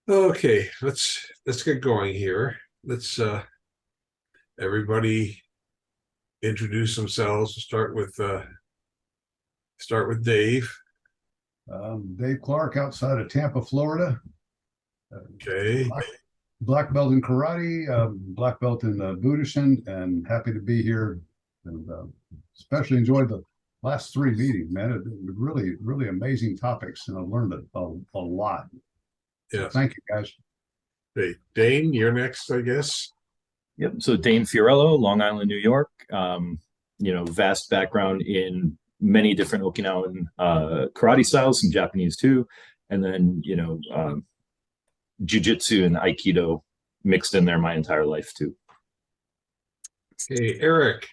Okay, let's get going here. Let's everybody introduce themselves. Start with Dave. Dave Clark, outside of Tampa, Florida. Okay. Black belt in karate, black belt in Budoshin, and happy to be here. And especially enjoyed the last three meetings, man. It really, really amazing topics, and I learned a lot. Yeah. So thank you, guys. Hey, Dane, you're next, I guess. Yep. So Dane Fiorello, Long Island, New York. Vast background in many different Okinawan karate styles, some Japanese too, and then ju-jitsu and aikido mixed in there my entire life too. Okay, Eric.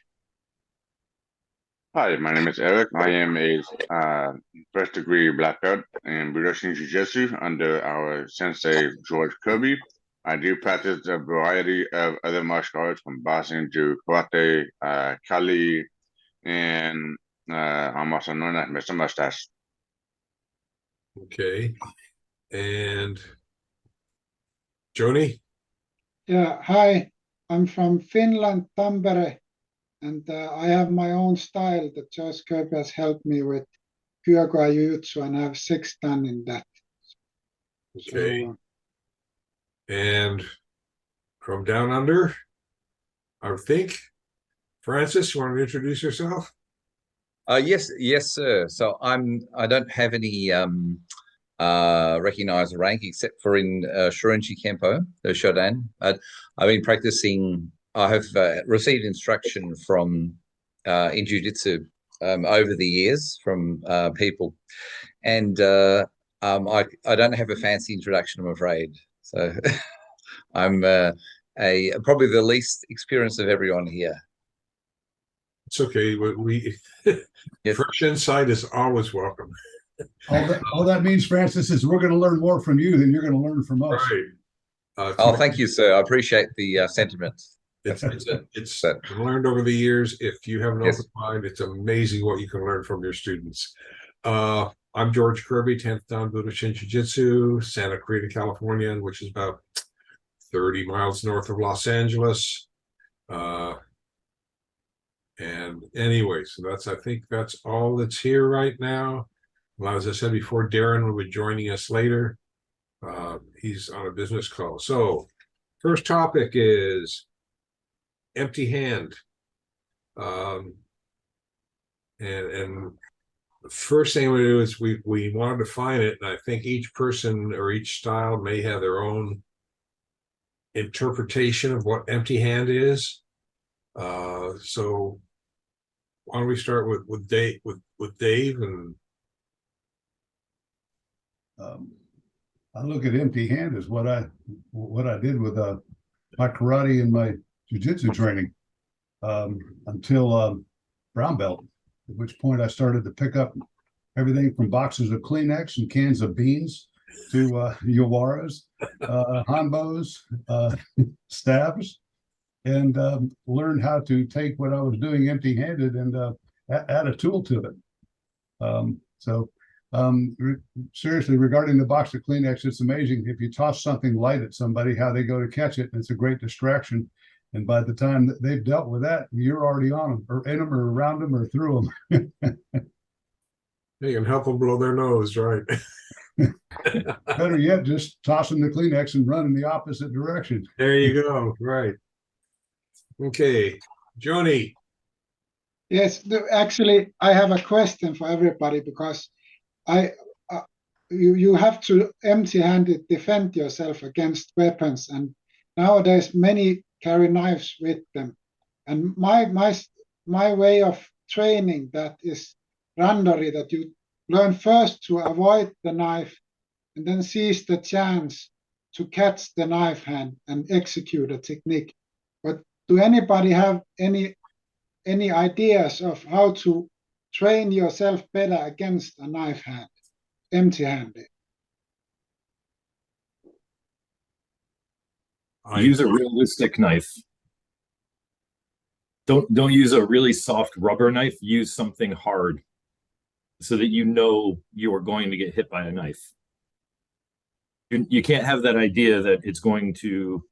Hi, my name is Eric. I am a first degree black belt in Budoshin Jujitsu under our sensei George Kirby. I do practice a variety of other martial arts from boxing to karate, kali, and I'm also known as Mr. Mustache. Okay, and Joni. Yeah, hi. I'm from Finland, Tampere, and I have my own style that Josh Kirby has helped me with Kyokai Jiu-Jitsu, and I have 6 done in that. Okay. And from down under, I think, Francis, you want to introduce yourself? Yes, sir. So I don't have any recognized rank except for in Shorinji Kempo, the Shodan. I've been practicing. I have received instruction from in Jiu-Jitsu over the years from people, and I don't have a fancy introduction, I'm afraid. So I'm probably the least experienced of everyone here. It's okay. We Yes. Fresh insight is always welcome. All that means, Francis, is we're going to learn more from you than you're going to learn from us. Right. Oh, thank you, sir. I appreciate the sentiment. It's learned over the years. If you have an open mind, it's amazing what you can learn from your students. I'm George Kirby, 10th Dan Budoshin Jujitsu, Santa Clarita, California, which is about 30 miles north of Los Angeles. And anyway, so I think that's all that's here right now. Well, as I said before, Darren will be joining us later. He's on a business call. So first topic is empty hand. And the first thing we do is we want to define it, and I think each person or each style may have their own interpretation of what empty hand is. So why don't we start with Dave and I look at empty hand as what I did with my karate and my jiu-jitsu training until brown belt, at which point I started to pick up everything from boxes of Kleenex and cans of beans to Yawaras, hanbos, stabs, and learned how to take what I was doing empty-handed and add a tool to it. Seriously, regarding the box of Kleenex, it's amazing if you toss something light at somebody, how they go to catch it. And it's a great distraction. And by the time that they've dealt with that, you're already on them or in them or around them or through them. You can help them blow their nose, right? Better yet, just toss them the Kleenex and run in the opposite direction. There you go. Right. Okay, Joni. Yes, actually, I have a question for everybody because you have to empty-handed defend yourself against weapons, and nowadays many carry knives with them. And my way of training that is randori, that you learn first to avoid the knife and then seize the chance to catch the knife hand and execute a technique. But do anybody have any ideas of how to train yourself better against a knife hand, empty-handed? Use a realistic knife. Don't use a really soft rubber knife. Use something hard so that you know you are going to get hit by a knife. You can't have that idea that you're going to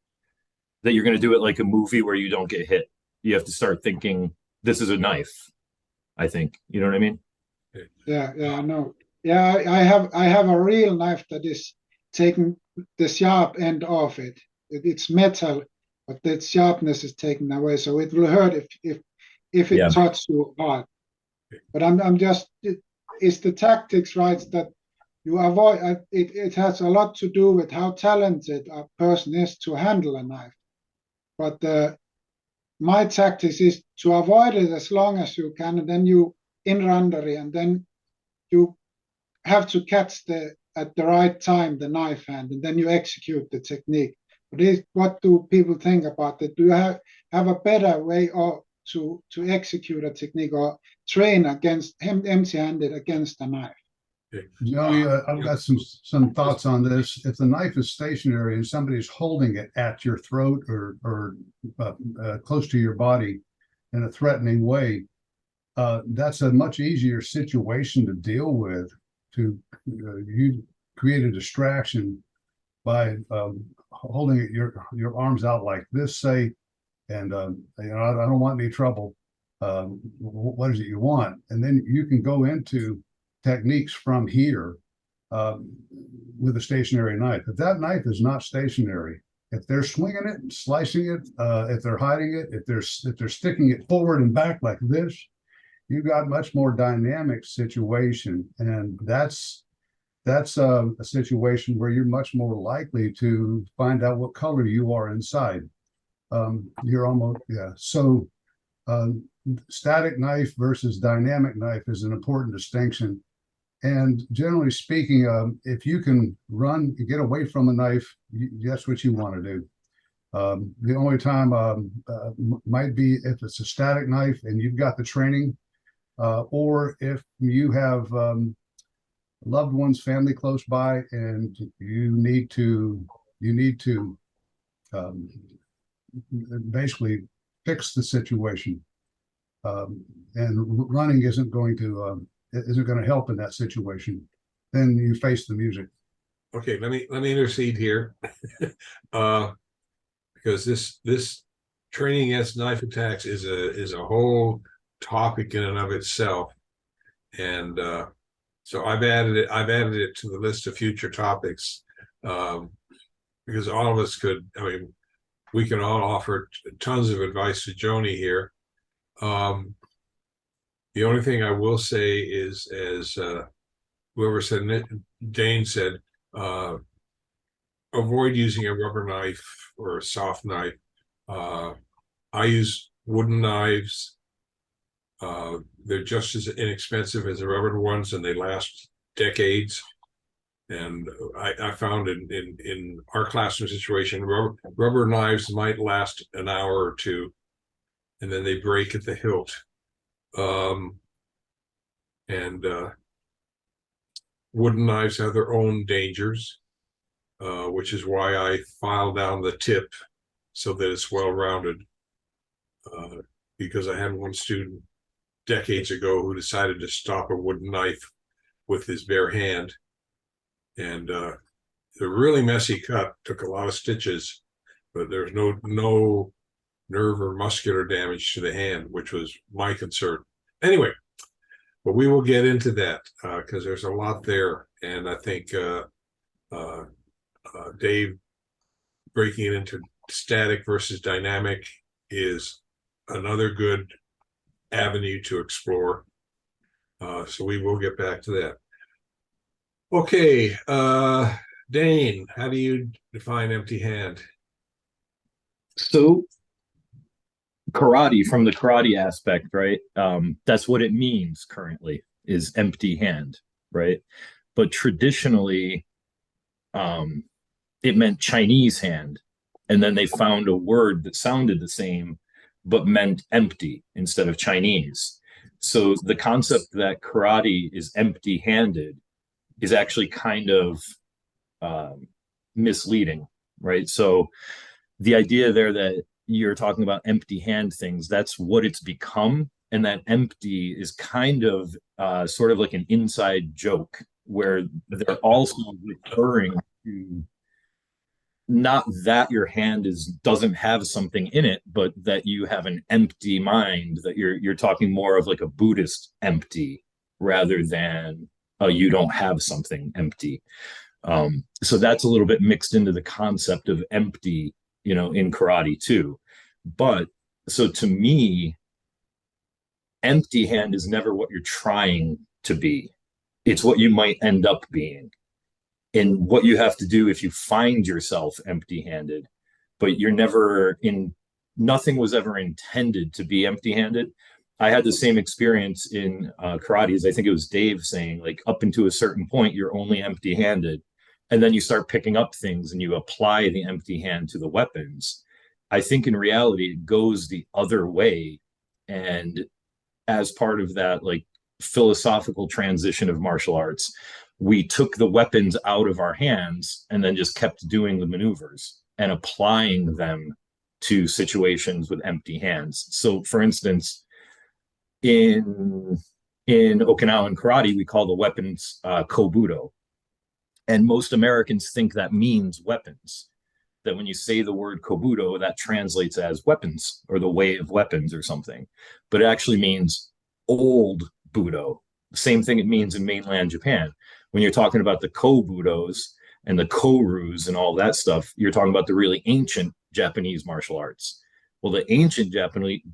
do it like a movie where you don't get hit. You have to start thinking, this is a knife, I think. You know what I mean? Yeah, I know. Yeah, I have a real knife that is taking the sharp end off it. It's metal, but the sharpness is taken away, so it will hurt if it touches you hard. But I'm just, it's the tactics, right, that you avoid. It has a lot to do with how talented a person is to handle a knife. But my tactics is to avoid it as long as you can, and then you inrandari, and then you have to catch at the right time the knife hand, and then you execute the technique. But what do people think about it? Do you have a better way to execute a technique or train against empty-handed against a knife? Johnny, I've got some thoughts on this. If the knife is stationary and somebody's holding it at your throat or close to your body in a threatening way, that's a much easier situation to deal with. You create a distraction by holding it, your arms out like this, say, and I don't want any trouble. What is it you want? And then you can go into techniques from here with a stationary knife. If that knife is not stationary, if they're swinging it and slicing it, if they're hiding it, if they're sticking it forward and back like this, you've got much more dynamic situation, and that's a situation where you're much more likely to find out what color you are inside. You're almost So static knife versus dynamic knife is an important distinction. And generally speaking, if you can get away from a knife, that's what you want to do. The only time might be if it's a static knife and you've got the training, or if you have loved ones, family close by, and you need to basically fix the situation. And running isn't going to help in that situation. Then you face the music. Okay, let me intercede here, because this training against knife attacks is a whole topic in and of itself, and so I've added it to the list of future topics, because all of us could. I mean, we can all offer tons of advice to Joni here. The only thing I will say is, as whoever said it, Dane said, avoid using a rubber knife or a soft knife. I use wooden knives. They're just as inexpensive as the rubber ones, and they last decades. And I found in our classroom situation, rubber knives might last an hour or two, and then they break at the hilt. And wooden knives have their own dangers, which is why I file down the tip so that it's well-rounded. Because I had one student decades ago who decided to stop a wooden knife with his bare hand, and the really messy cut took a lot of stitches, but there's no nerve or muscular damage to the hand, which was my concern. Anyway, but we will get into that because there's a lot there, and I think Dave breaking it into static versus dynamic is another good avenue to explore. So we will get back to that. Okay, Dane, how do you define empty hand? So karate, from the karate aspect, right? That's what it means currently, is empty hand, right? But traditionally, it meant Chinese hand. And then they found a word that sounded the same, but meant empty instead of Chinese. So the concept that karate is empty-handed is actually kind of misleading, right? So the idea there that you're talking about empty hand things, that's what it's become. And that empty is kind of sort of like an inside joke where they're also referring to, not that your hand doesn't have something in it, but that you have an empty mind, that you're talking more of like a Buddhist empty rather than you don't have something empty. So that's a little bit mixed into the concept of empty, in karate too. But so to me, empty hand is never what you're trying to be. It's what you might end up being. And what you have to do if you find yourself empty-handed, but you're never in, nothing was ever intended to be empty-handed. I had the same experience in karate as I think it was Dave saying, like up into a certain point, you're only empty-handed. And then you start picking up things and you apply the empty hand to the weapons. I think in reality, it goes the other way. And as part of that, like philosophical transition of martial arts, we took the weapons out of our hands and then just kept doing the maneuvers and applying them to situations with empty hands. So for instance, in Okinawan karate, we call the weapons kobudo. And most Americans think that means weapons. That when you say the word kobudo, that translates as weapons or the way of weapons or something. But it actually means old budo. The same thing it means in mainland Japan. When you're talking about the kobudos and the korus and all that stuff, you're talking about the really ancient Japanese martial arts. Well, the ancient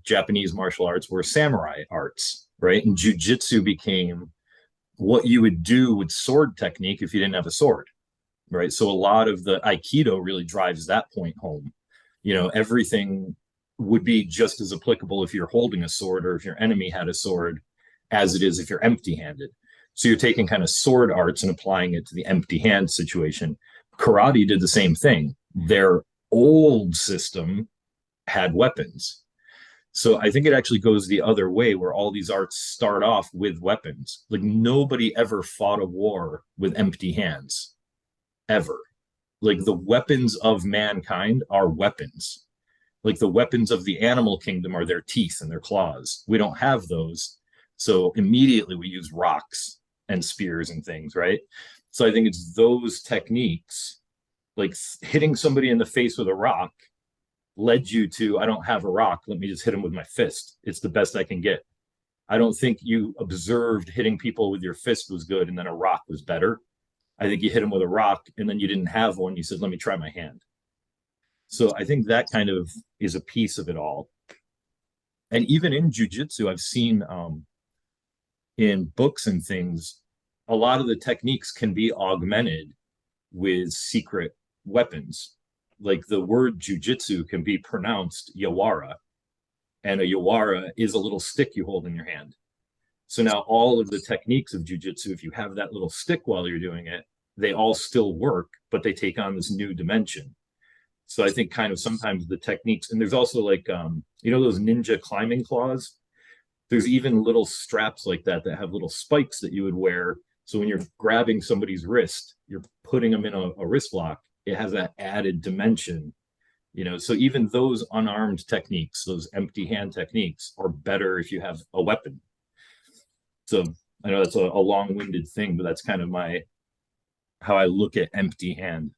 Japanese martial arts were samurai arts, right? And jujitsu became what you would do with sword technique if you didn't have a sword, right? So a lot of the Aikido really drives that point home. Everything would be just as applicable if you're holding a sword or if your enemy had a sword as it is if you're empty-handed. So you're taking kind of sword arts and applying it to the empty hand situation. Karate did the same thing. Their old system had weapons. So I think it actually goes the other way, where all these arts start off with weapons. Like nobody ever fought a war with empty hands, ever. Like the weapons of mankind are weapons. Like the weapons of the animal kingdom are their teeth and their claws. We don't have those. So immediately we use rocks and spears and things, right? So I think it's those techniques, like hitting somebody in the face with a rock led you to, I don't have a rock, let me just hit him with my fist. It's the best I can get. I don't think you observed hitting people with your fist was good and then a rock was better. I think you hit him with a rock and then you didn't have one. You said, let me try my hand. So I think that kind of is a piece of it all. And even in jujitsu, I've seen in books and things, a lot of the techniques can be augmented with secret weapons. Like the word jujitsu can be pronounced yawara, and a yawara is a little stick you hold in your hand. So now all of the techniques of jujitsu, if you have that little stick while you're doing it, they all still work, but they take on this new dimension. So I think kind of sometimes the techniques, and there's also like, those ninja climbing claws. There's even little straps like that have little spikes that you would wear. So when you're grabbing somebody's wrist, you're putting them in a wrist lock. It has that added dimension, So even those unarmed techniques, those empty hand techniques, are better if you have a weapon. So I know that's a long-winded thing, but that's kind of how I look at empty hand.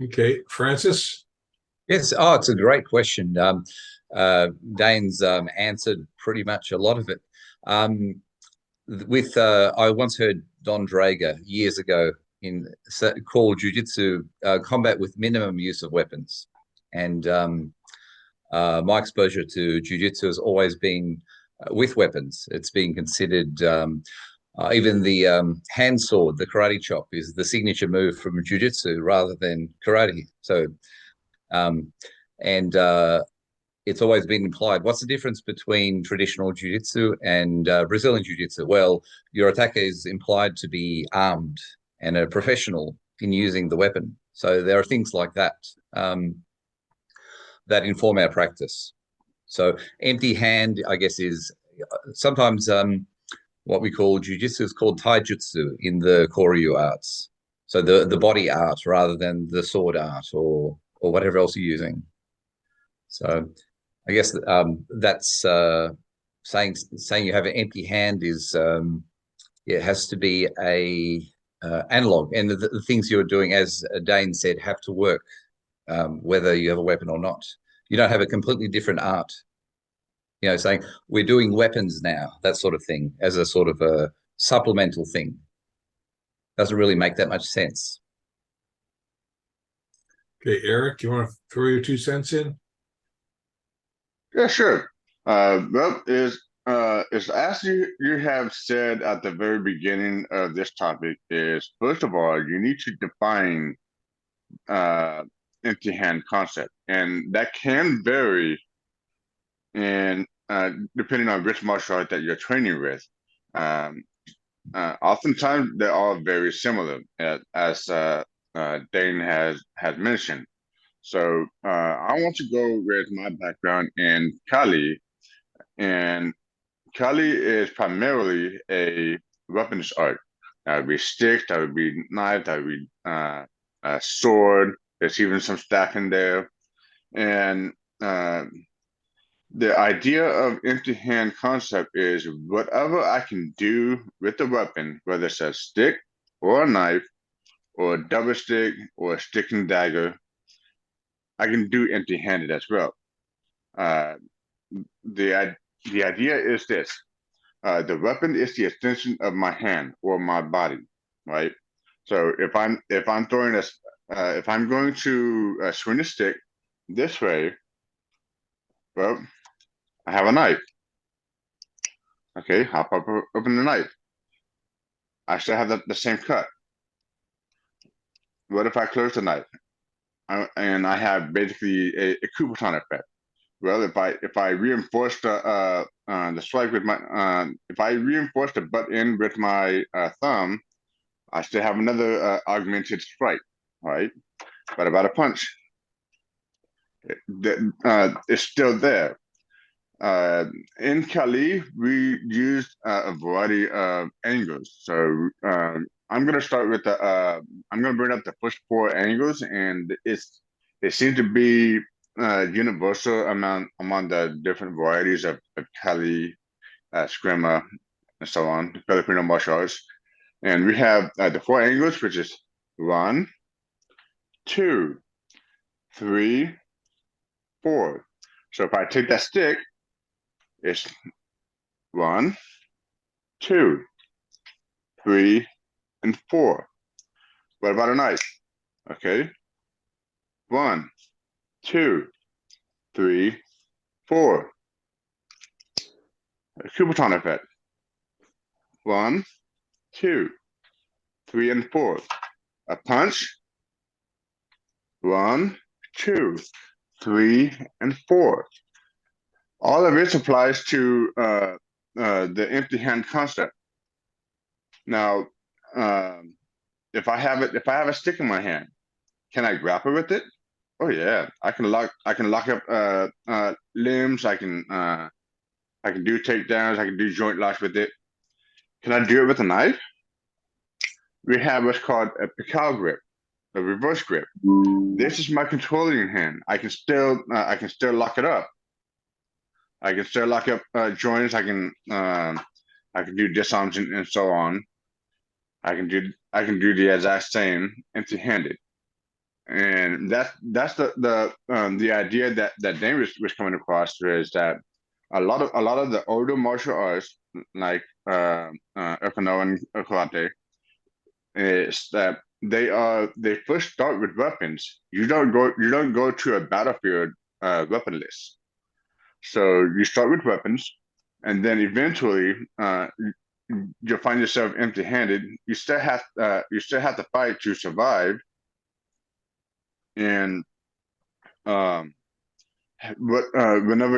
Okay, Francis? Yes. Oh, it's a great question. Dane's answered pretty much a lot of it. I once heard Don Drager years ago call jiu-jitsu combat with minimum use of weapons. And my exposure to jiu-jitsu has always been with weapons. It's been considered, even the hand sword, the karate chop, is the signature move from jiu-jitsu rather than karate. So, it's always been implied, what's the difference between traditional jiu-jitsu and Brazilian jiu-jitsu? Well, your attacker is implied to be armed and a professional in using the weapon. So there are things like that that inform our practice. So empty hand, I guess, is sometimes what we call jiu-jitsu is called taijutsu in the Koryu arts. So the body art rather than the sword art or whatever else you're using. So I guess that's saying you have an empty hand is it has to be analog, and the things you're doing, as Dane said, have to work, whether you have a weapon or not. You don't have a completely different art. You know, saying we're doing weapons now, that sort of thing, as a sort of a supplemental thing, doesn't really make that much sense. Okay, Eric, you want to throw your 2 cents in? Yeah, sure. Well, is as you have said at the very beginning of this topic, is first of all you need to define empty hand concept, and that can vary in depending on which martial art that you're training with. Oftentimes they're all very similar, as Dane has mentioned. So I want to go with my background in Kali, and Kali is primarily a weapons art. That would be sticks, that would be knife, that would be a sword. There's even some staff in there, and the idea of empty hand concept is whatever I can do with the weapon, whether it's a stick or a knife or a double stick or a stick and dagger, I can do empty handed as well. The idea is this: the weapon is the extension of my hand or my body, right? So if I'm throwing if I'm going to swing a stick this way, well, I have a knife. Okay, I'll pop open the knife. I still have the same cut. What if I close the knife and I have basically a Kubotan effect? Well, if I reinforce the strike with my if I reinforce the butt end with my thumb, I still have another augmented strike, right? But about a punch, it's still there. In Kali, we used a variety of angles. So I'm going to start with the. I'm going to bring up the first 4 angles, and they seem to be universal among the different varieties of Kali, Eskrima, and so on, Filipino martial arts. And we have the 4 angles, which is 1, 2, 3, 4. So if I take that stick, it's 1, 2, 3, and 4. What about a knife? Okay. 1, 2, 3, 4. A Kubotan effect. 1, 2, 3, and 4. A punch. 1, 2, 3, and 4. All of this applies to the empty hand concept. Now, if I have a stick in my hand, can I grapple with it? Oh yeah, I can lock up limbs. I can do takedowns. I can do joint locks with it. Can I do it with a knife? We have what's called a Pikal grip, a reverse grip. This is my controlling hand. I can still lock it up. I can still lock up joints. I can do disarms and so on. I can do the exact same empty-handed, and that's the idea that Dane was coming across, is that a lot of the older martial arts like Okinawa and Karate is that they first start with weapons. You don't go to a battlefield weaponless. So you start with weapons, and then eventually you'll find yourself empty-handed. You still have to fight to survive, and whenever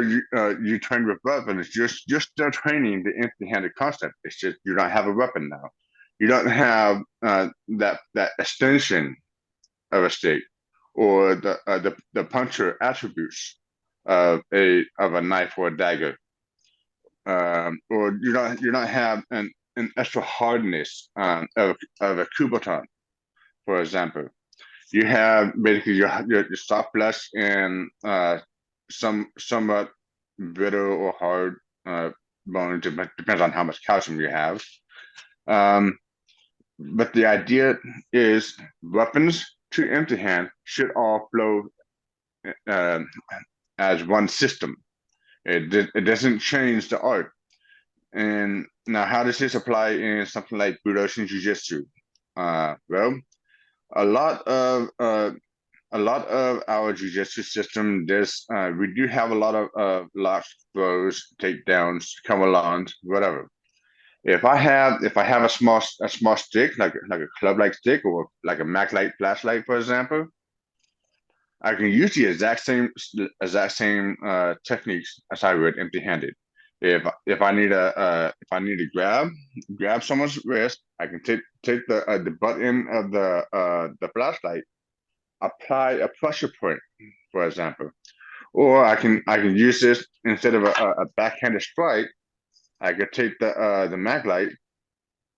you train with weapons, you're still training the empty-handed concept. It's just you don't have a weapon now. You don't have that extension of a stick or the puncher attributes of a knife or a dagger, or you don't have an extra hardness of a Kubotan, for example. You have basically your soft flesh and somewhat brittle or hard bone. Depends on how much calcium you have. but the idea is weapons to empty hand should all flow uh, as one system. It doesn't change the art. And now, how does this apply in something like Budoshin Jujitsu? Well, a lot of our jujitsu system, we do have a lot of locks, throws, takedowns, come alongs, whatever. If I have a small stick like a club like stick or like a Mac light flashlight, for example, I can use the exact same techniques as I would empty handed. If I need to grab someone's wrist, I can take the butt end of the flashlight, apply a pressure point, for example, or I can use this instead of a backhanded strike. I could take the mag light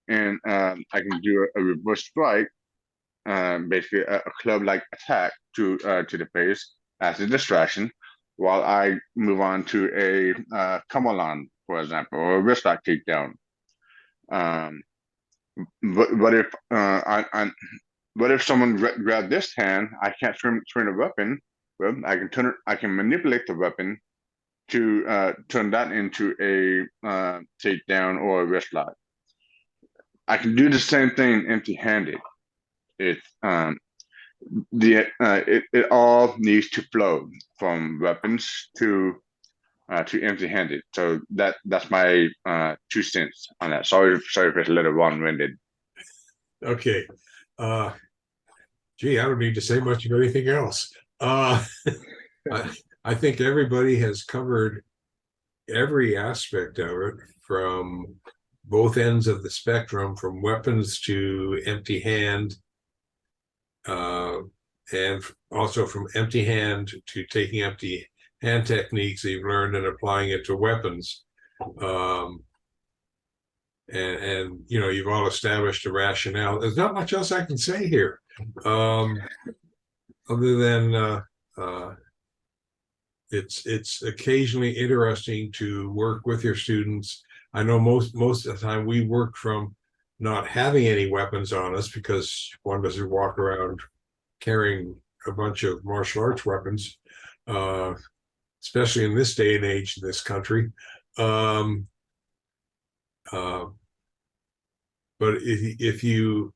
and I can do a reverse strike, basically a club-like attack to the face as a distraction, while I move on to a come along, for example, or a wrist lock takedown. Um, what if what if someone grabbed this hand? I can't turn a weapon. Well, I can turn it. I can manipulate the weapon to turn that into a takedown or a wrist lock. I can do the same thing empty-handed. It's it all needs to flow from weapons to empty-handed. So that's my 2 cents on that. Sorry if it's a little long-winded. Okay. Gee, I don't need to say much of anything else. I think everybody has covered every aspect of it, from both ends of the spectrum, from weapons to empty hand, and also from empty hand to taking empty hand techniques that you've learned and applying it to weapons. And you know, you've all established a rationale. There's not much else I can say here, other than it's occasionally interesting to work with your students. I know most of the time we work from not having any weapons on us, because one doesn't walk around carrying a bunch of martial arts weapons, especially in this day and age in this country. But if your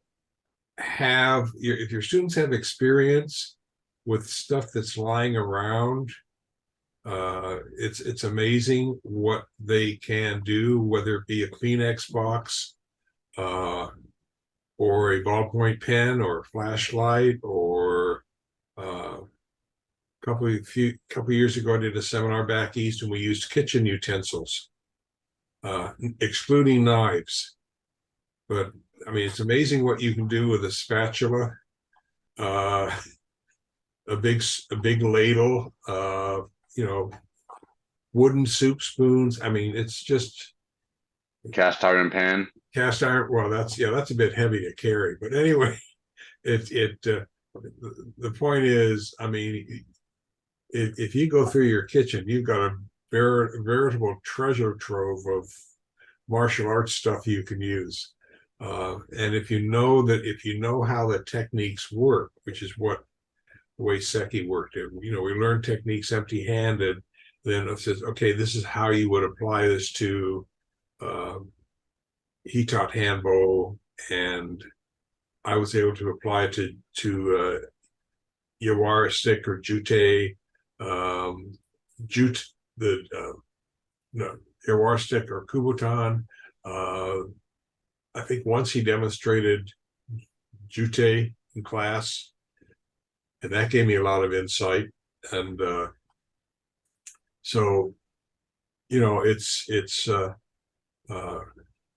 students have experience with stuff that's lying around, it's amazing what they can do, whether it be a Kleenex box, or a ballpoint pen, or a flashlight, or a couple years ago I did a seminar back east and we used kitchen utensils, excluding knives. But I mean, it's amazing what you can do with a spatula, a big ladle, you know, wooden soup spoons. I mean, it's just Cast iron pan. Cast iron. Well, that's a bit heavy to carry, but anyway, the point is, I mean, if you go through your kitchen, you've got a veritable treasure trove of martial arts stuff you can use. And if you know how the techniques work, which is the way Seki worked it, you know, we learned techniques empty-handed, then it says, okay, this is how you would apply this to, he taught handbo, and I was able to apply it to Yawara stick or jute, Yawara stick or kubotan. I think once he demonstrated jute in class, and that gave me a lot of insight. And so, you know,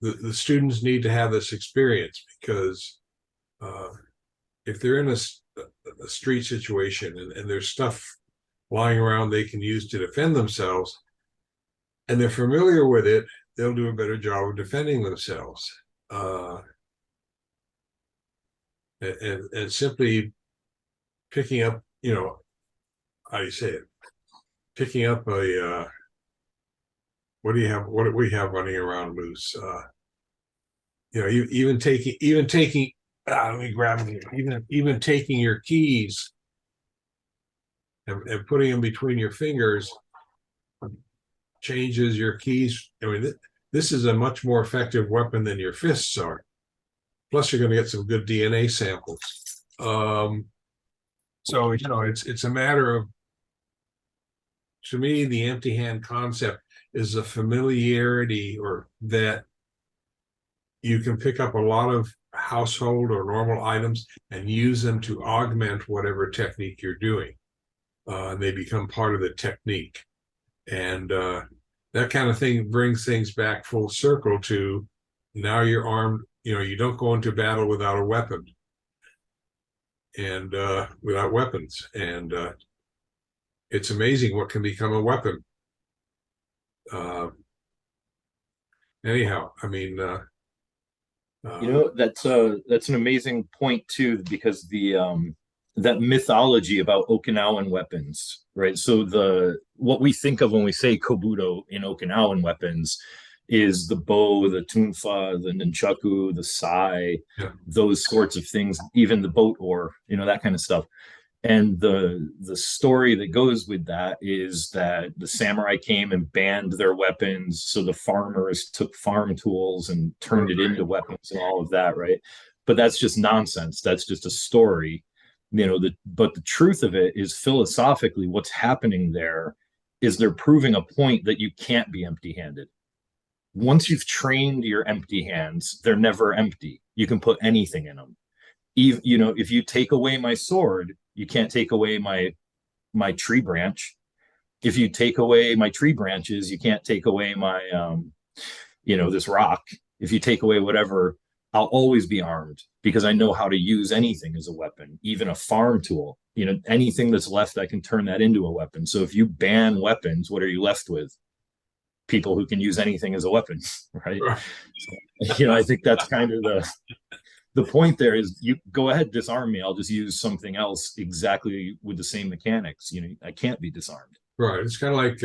the students need to have this experience, because if they're in a street situation and there's stuff lying around they can use to defend themselves, and they're familiar with it, they'll do a better job of defending themselves. And simply picking up, you know, how do you say it? Picking up a what do we have running around loose? you know, let me grab them here. Even taking your keys and putting them between your fingers changes your keys. I mean, this is a much more effective weapon than your fists are. Plus, you're going to get some good DNA samples. So, you know, it's a matter of, to me, the empty hand concept is a familiarity, or that you can pick up a lot of household or normal items and use them to augment whatever technique you're doing. And they become part of the technique. And that kind of thing brings things back full circle to, now you're armed. You know, you don't go into battle without a weapon and without weapons. And it's amazing what can become a weapon. Anyhow, I mean, You know, that's an amazing point too, because the that mythology about Okinawan weapons, right? So what we think of when we say kobudo in Okinawan weapons is the bow, the tunfa, the nunchaku, the sai, yeah. those sorts of things, even the boat oar, you know, that kind of stuff. And the story that goes with that is that the samurai came and banned their weapons, so the farmers took farm tools and turned it into weapons and all of that, right? But that's just nonsense. That's just a story, you know. But the truth of it is, philosophically, what's happening there is they're proving a point that you can't be empty-handed. Once you've trained your empty hands, they're never empty. You can put anything in them. Even, you know, if you take away my sword, you can't take away my tree branch. If you take away my tree branches, you can't take away my you know, this rock. If you take away whatever, I'll always be armed because I know how to use anything as a weapon, even a farm tool. You know, anything that's left, I can turn that into a weapon. So if you ban weapons, what are you left with? People who can use anything as a weapon, right? So, you know, I think that's kind of the point there is, you go ahead, disarm me. I'll just use something else exactly with the same mechanics. You know, I can't be disarmed. Right. It's kind of like,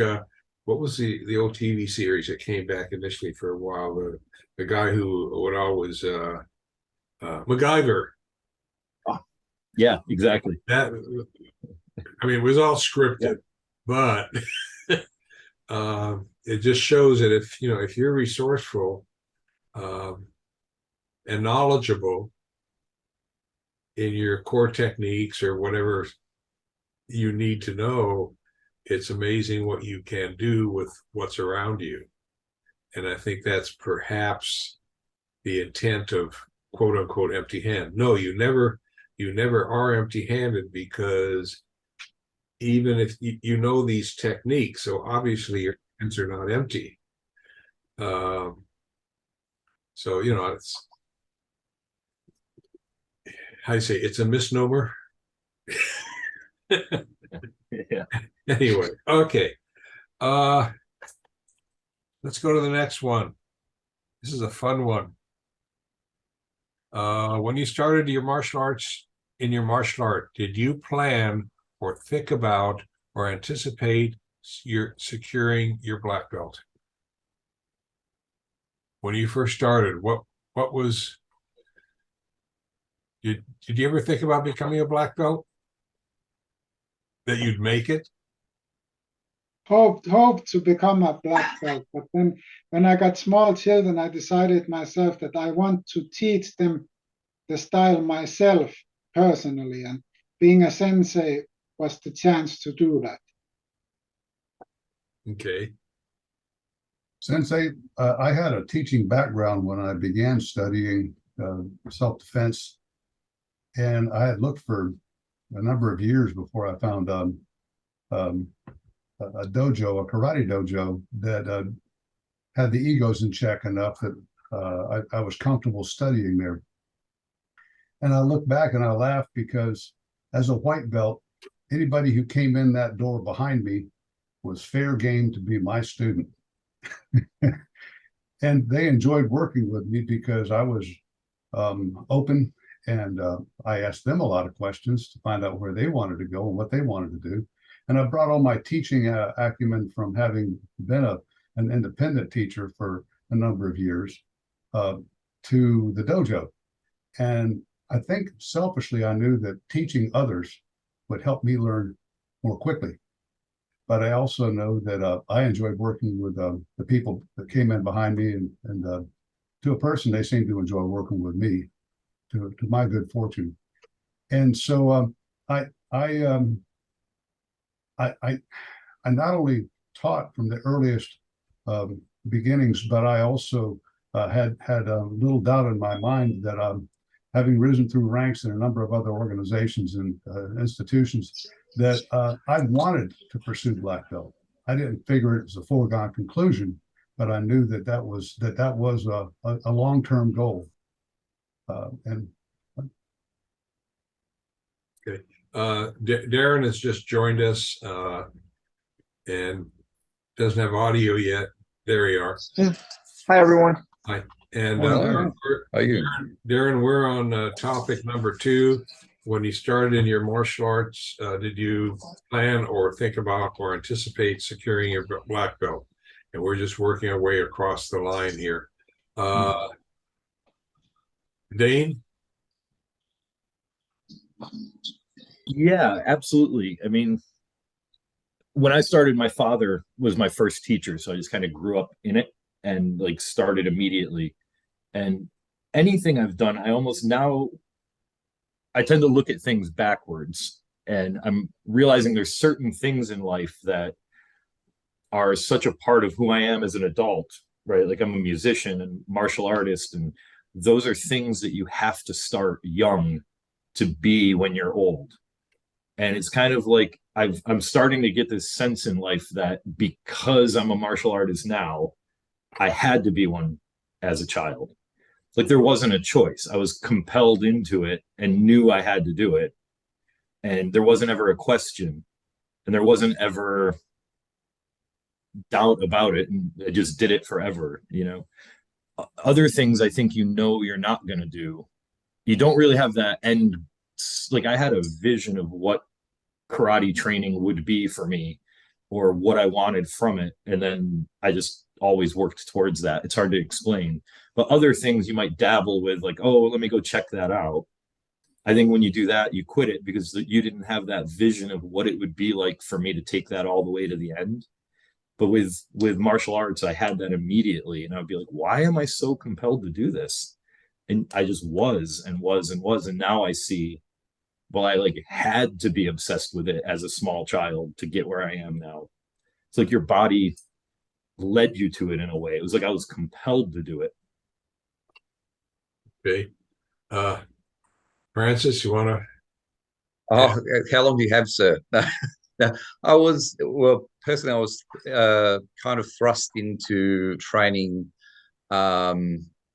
what was the old TV series that came back initially for a while? The guy who would always, MacGyver. Oh, yeah, exactly. That, I mean, it was all scripted, but it just shows that if, you know, if you're resourceful, and knowledgeable in your core techniques or whatever you need to know, it's amazing what you can do with what's around you. And I think that's perhaps the intent of quote unquote empty hand. No, you never are empty handed, because even if you know these techniques, so obviously your hands are not empty. So, you know, it's, how do you say, it's a misnomer. Yeah. Anyway, okay. Let's go to the next one. This is a fun one. When you started your martial arts, did you plan or think about or anticipate securing your black belt? When you first started, what was, did you ever think about becoming a black belt? That you'd make it? Hoped to become a black belt, but then when I got small children, I decided myself that I want to teach them the style myself personally, and being a sensei was the chance to do that. Okay. Sensei, I had a teaching background when I began studying self-defense, and I had looked for a number of years before I found a dojo, a karate dojo that had the egos in check enough that I was comfortable studying there. And I look back and I laugh, because as a white belt, anybody who came in that door behind me was fair game to be my student. And they enjoyed working with me because I was open, and I asked them a lot of questions to find out where they wanted to go and what they wanted to do. And I brought all my teaching acumen from having been an independent teacher for a number of years to the dojo. And I think selfishly, I knew that teaching others would help me learn more quickly. But I also know that I enjoyed working with the people that came in behind me, and to a person, they seemed to enjoy working with me, to my good fortune. And so I not only taught from the earliest beginnings, but I also had little doubt in my mind that having risen through ranks in a number of other organizations and institutions, that I wanted to pursue black belt. I didn't figure it was a foregone conclusion, but I knew that was a long-term goal. And Okay. Darren has just joined us and doesn't have audio yet. There you are. Hi, everyone. And Hello. How are you? Darren, we're on topic number 2. When you started in your martial arts, did you plan or think about or anticipate securing your black belt? And we're just working our way across the line here. Dane? Yeah, absolutely. I mean, when I started, my father was my first teacher, so I just kind of grew up in it and like started immediately. And anything I've done, I tend to look at things backwards, and I'm realizing there's certain things in life that are such a part of who I am as an adult, right? Like I'm a musician and martial artist, and those are things that you have to start young to be when you're old. And it's kind of like I'm starting to get this sense in life that because I'm a martial artist now, I had to be one as a child. Like there wasn't a choice. I was compelled into it and knew I had to do it. And there wasn't ever a question, and there wasn't ever doubt about it. And I just did it forever, you know. Other things I think you're not going to do. You don't really have that end. Like I had a vision of what karate training would be for me or what I wanted from it. And then I just always worked towards that. It's hard to explain. But other things you might dabble with, like, oh, let me go check that out. I think when you do that, you quit it because you didn't have that vision of what it would be like for me to take that all the way to the end. But with martial arts, I had that immediately. And I'd be like, why am I so compelled to do this? And I just was. And now I see, well, I like had to be obsessed with it as a small child to get where I am now. It's like your body led you to it in a way. It was like I was compelled to do it. Okay. Francis, you want to? Oh, how long do you have, sir? Personally, I was kind of thrust into training, how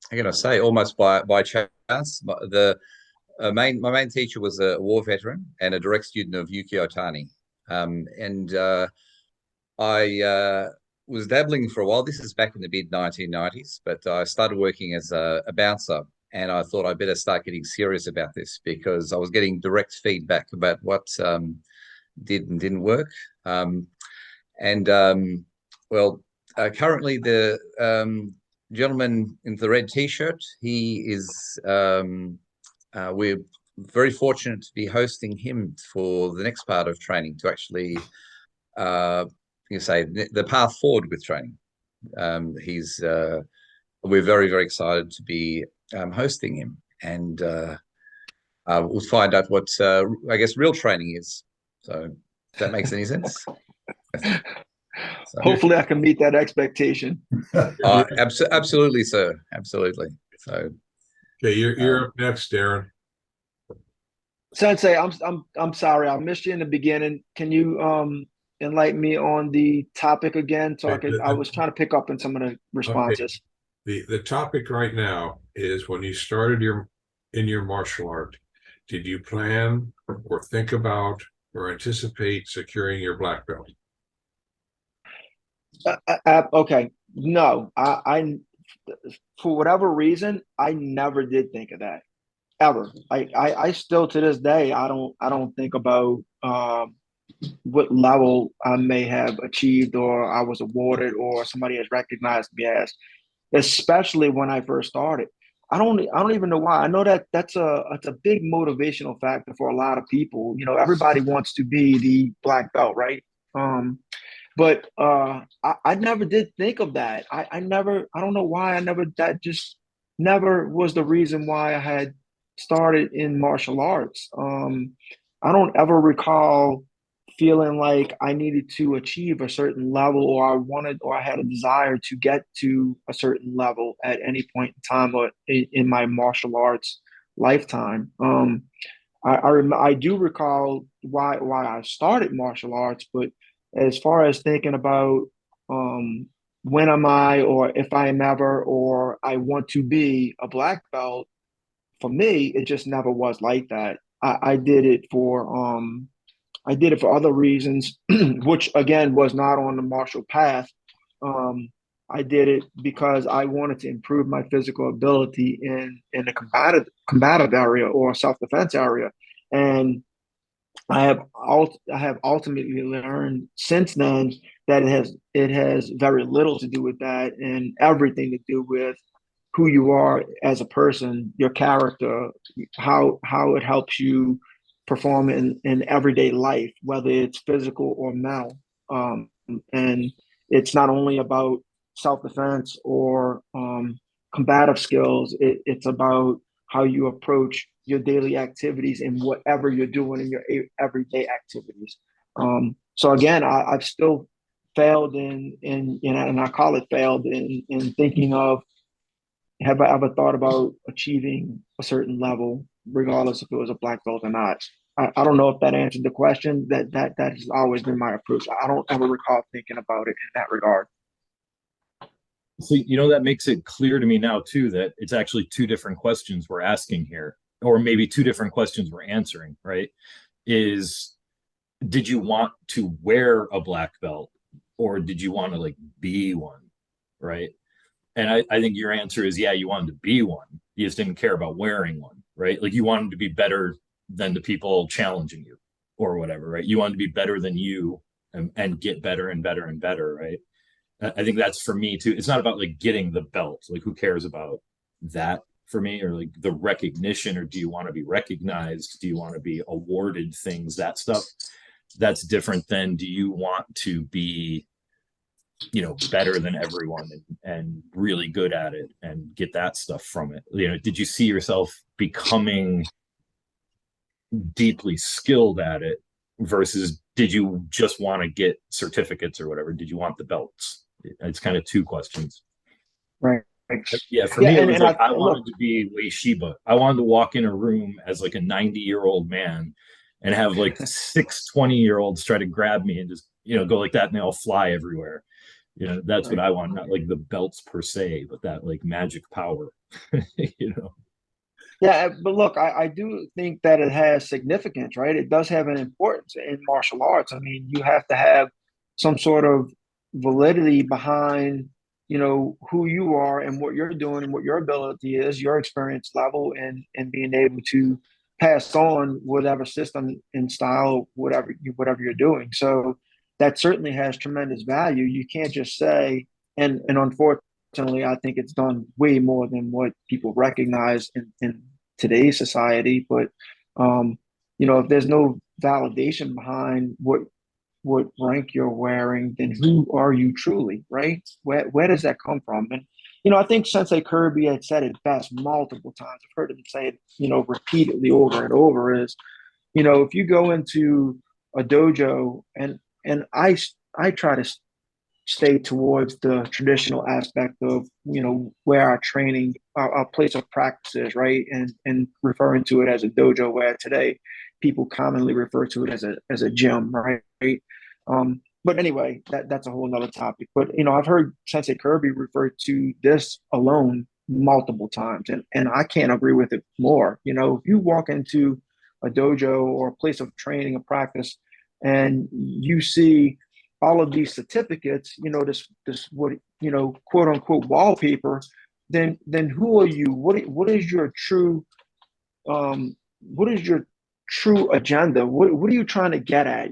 can I say, almost by chance. My main teacher was a war veteran and a direct student of Yuki Otani. I was dabbling for a while. This is back in the mid-1990s, but I started working as a bouncer, and I thought I'd better start getting serious about this because I was getting direct feedback about what did and didn't work. Currently the gentleman in the red T-shirt, he is, we're very fortunate to be hosting him for the next part of training to actually, the path forward with training. We're very, very excited to be hosting him, and we'll find out what I guess real training is. So if that makes any sense. Hopefully I can meet that expectation. Absolutely, sir. Absolutely. So Okay, you're up next, Darren. Sensei, I'm sorry, I missed you in the beginning. Can you enlighten me on the topic again? So I was trying to pick up on some of the responses. Okay. The topic right now is when you started in your martial art, did you plan or think about or anticipate securing your black belt? Okay, no, I for whatever reason, I never did think of that ever. I still to this day, I don't think about what level I may have achieved or I was awarded or somebody has recognized me as, especially when I first started. I don't even know why. I know that that's a big motivational factor for a lot of people. You know, everybody wants to be the black belt, right? But I never did think of that. I never, I don't know why I never, that just never was the reason why I had started in martial arts. I don't ever recall feeling like I needed to achieve a certain level, or I wanted, or I had a desire to get to a certain level at any point in time or in my martial arts lifetime. I do recall why I started martial arts, but as far as thinking about when am I, or if I am ever, or I want to be a black belt, for me, it just never was like that. I did it for other reasons, which again was not on the martial path. Um, I did it because I wanted to improve my physical ability in the combative area or self defense area, and I have ultimately learned since then that it has very little to do with that and everything to do with who you are as a person, your character, how it helps you perform in everyday life, whether it's physical or mental. And it's not only about self-defense or combative skills, it's about how you approach your daily activities and whatever you're doing in your everyday activities. So again, I've still failed and I call it failed in thinking of, have I ever thought about achieving a certain level, regardless if it was a black belt or not? I don't know if that answered the question. That has always been my approach. I don't ever recall thinking about it in that regard. So, that makes it clear to me now too, that it's actually two different questions we're asking here, or maybe two different questions we're answering, right? Is, did you want to wear a black belt, or did you want to like be one, right? And I think your answer is, yeah, you wanted to be one. You just didn't care about wearing one, right? Like you wanted to be better than the people challenging you or whatever, right? You wanted to be better than you and get better and better and better, right? I think that's for me too. It's not about like getting the belt. Like who cares about that for me, or like the recognition, or do you want to be recognized? Do you want to be awarded things? That stuff, that's different than, do you want to be better than everyone and really good at it and get that stuff from it? Did you see yourself becoming deeply skilled at it, versus did you just want to get certificates or whatever? Did you want the belts? It's kind of two questions. Right. Yeah, for me, it was like I look, wanted to be Shiba. I wanted to walk in a room as like a 90-year-old man and have like 6 20-year-olds try to grab me and just go like that, and they all fly everywhere. That's what I want, not like the belts per se, but that like magic power. Yeah, but look, I do think that it has significance, right? It does have an importance in martial arts. I mean, you have to have some sort of validity behind, who you are and what you're doing and what your ability is, your experience level, and being able to pass on whatever system and style, whatever you're doing. So that certainly has tremendous value. You can't just say, and unfortunately, I think it's done way more than what people recognize in today's society. But if there's no validation behind what rank you're wearing, then who are you truly, right? Where does that come from? And I think Sensei Kirby had said it best multiple times. I've heard him say it, repeatedly over and over. Is if you go into a dojo, and I try to stay towards the traditional aspect of where our training, our place of practice is, right, and referring to it as a dojo, where today people commonly refer to it as a gym, right? But anyway, that's a whole nother topic. But I've heard Sensei Kirby refer to this alone multiple times, and I can't agree with it more. If you walk into a dojo or a place of training or practice, and you see all of these certificates, this what quote unquote wallpaper, then who are you? What is your true what is your true agenda? What are you trying to get at?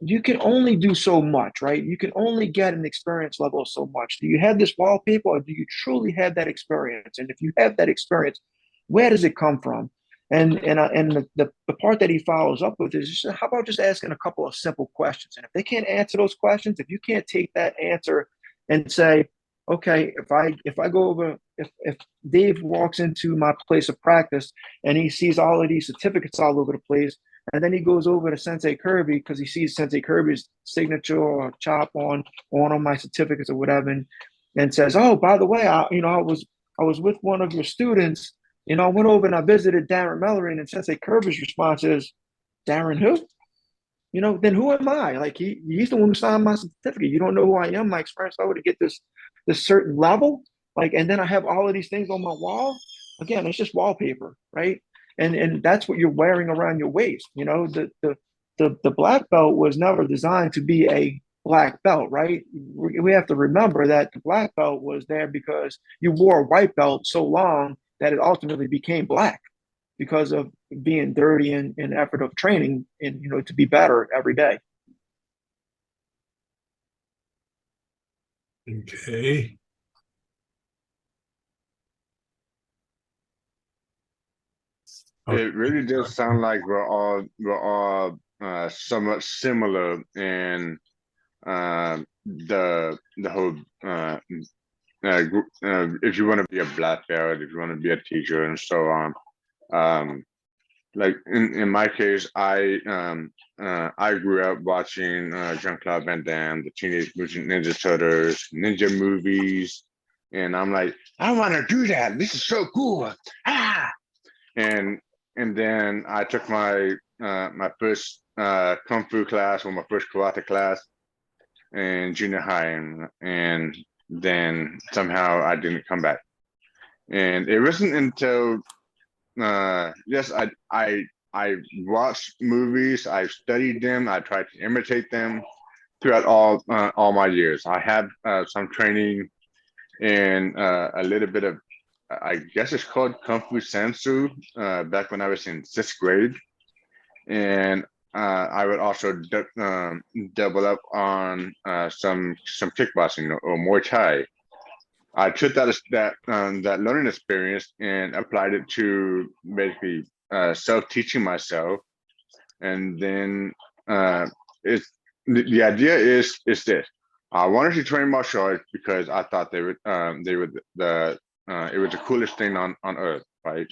you can only do so much, right? You can only get an experience level so much. Do you have this wallpaper, or do you truly have that experience? And if you have that experience, where does it come from? And the part that he follows up with is just, how about just asking a couple of simple questions? And if they can't answer those questions, if you can't take that answer and say, okay, if I go over, if Dave walks into my place of practice and he sees all of these certificates all over the place, and then he goes over to Sensei Kirby because he sees Sensei Kirby's signature or chop on one of my certificates or whatever, and says, "Oh, by the way, I was with one of your students. I went over and I visited Darren Mellering," and Sensei Kirby's response is, "Darren who?" Then who am I? Like he's the one who signed my certificate. You don't know who I am, my experience level to get this certain level. Like, and then I have all of these things on my wall. Again, it's just wallpaper, right? And that's what you're wearing around your waist. The black belt was never designed to be a black belt, right? We have to remember that the black belt was there because you wore a white belt so long that it ultimately became black because of being dirty and effort of training and to be better every day. Okay. It really does sound like we're all somewhat similar in the whole if you want to be a black belt, if you want to be a teacher, and so on. Like in my case, I grew up watching Jean-Claude Van Damme, the Teenage Mutant Ninja Turtles, ninja movies, and I'm like, I want to do that. This is so cool. Ah! And then I took my my first kung fu class, or my first karate class in junior high, and then somehow I didn't come back. And it wasn't until yes, I watched movies, I studied them, I tried to imitate them throughout all my years. I had some training in a little bit of, I guess it's called Kung Fu Sansu, back when I was in 6th grade. And I would also double up on some kickboxing or Muay Thai. I took that learning experience and applied it to basically self-teaching myself. And then the idea is this: I wanted to train martial arts because I thought it was the coolest thing on earth, right?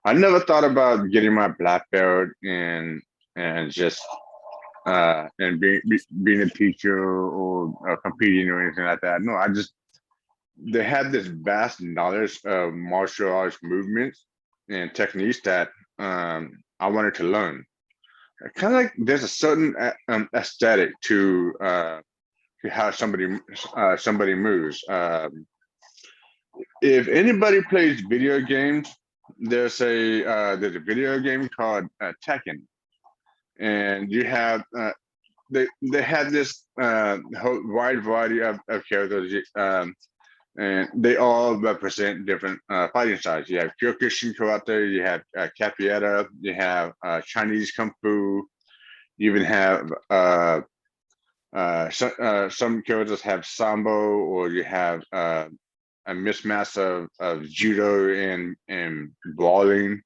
I never thought about getting my black belt and just and being a teacher or competing or anything like that. No, they had this vast knowledge of martial arts movements and techniques that I wanted to learn. Kind of like there's a certain aesthetic to how somebody moves. If anybody plays video games, there's a video game called Tekken, and you have they had this whole wide variety of characters. And they all represent different fighting styles. You have Kyokushin karate, you have capoeira, you have Chinese kung fu, you even have some characters have sambo, or you have a mismatch of judo and brawling,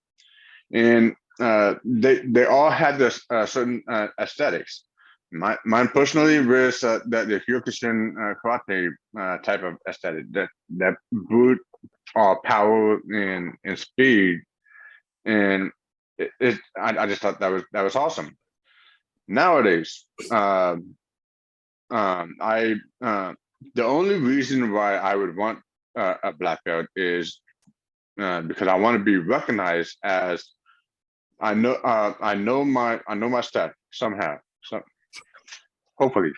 and they all have this certain aesthetics. Mine personally was that the Kyokushin karate type of aesthetic, that brute power and speed, and I just thought that was awesome. Nowadays, I the only reason why I would want a black belt is because I want to be recognized as I know my stuff somehow. So hopefully,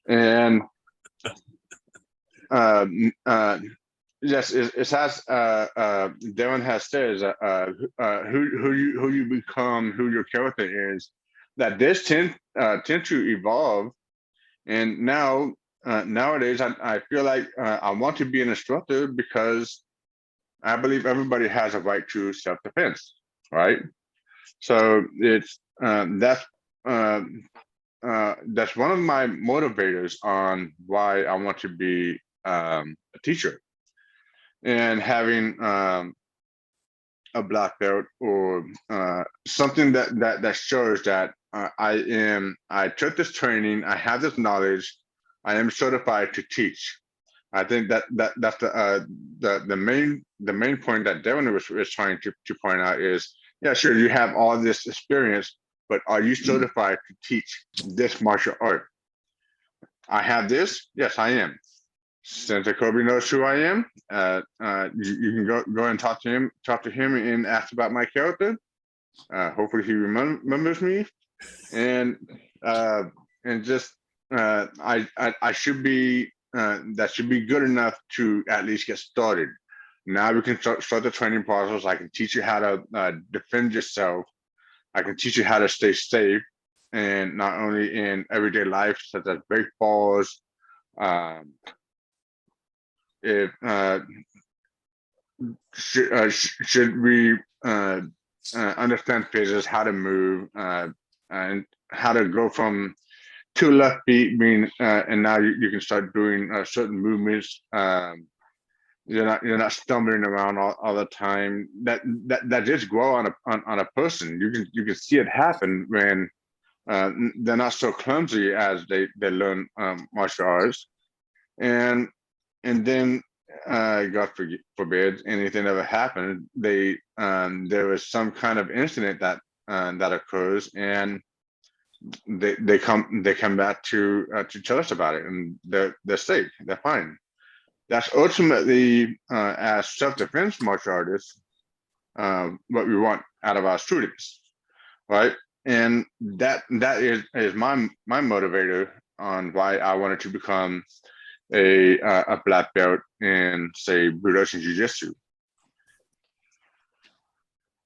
and yes, it has Darren has said who you become, who your character is, that this tend to evolve. And now nowadays I feel like I want to be an instructor because I believe everybody has a right to self-defense, right? So it's that's that's one of my motivators on why I want to be a teacher. And having a black belt or something that shows that I took this training, I have this knowledge, I am certified to teach. I think that's the main point that Devin was trying to point out is, yeah, sure, you have all this experience, but are you certified to teach this martial art? I have this, yes, I am. Sensei Kirby knows who I am. You can go and talk to him and ask about my character. Hopefully he remembers me, and just I should be that should be good enough to at least get started. Now we can start the training process. I can teach you how to defend yourself. I can teach you how to stay safe, and not only in everyday life, such as break falls. If should we understand phases, how to move, and how to go from 2 left feet, and now you can start doing certain movements. You're not stumbling around all the time. That just grow on a person. You can see it happen when they're not so clumsy as they learn martial arts, and then God forbid anything ever happened. There was some kind of incident that occurs, and they come back to tell us about it, and they're safe, they're fine. That's ultimately, as self-defense martial artists, what we want out of our students, right? And that is my motivator on why I wanted to become a black belt in, say, Budoshin Jujitsu.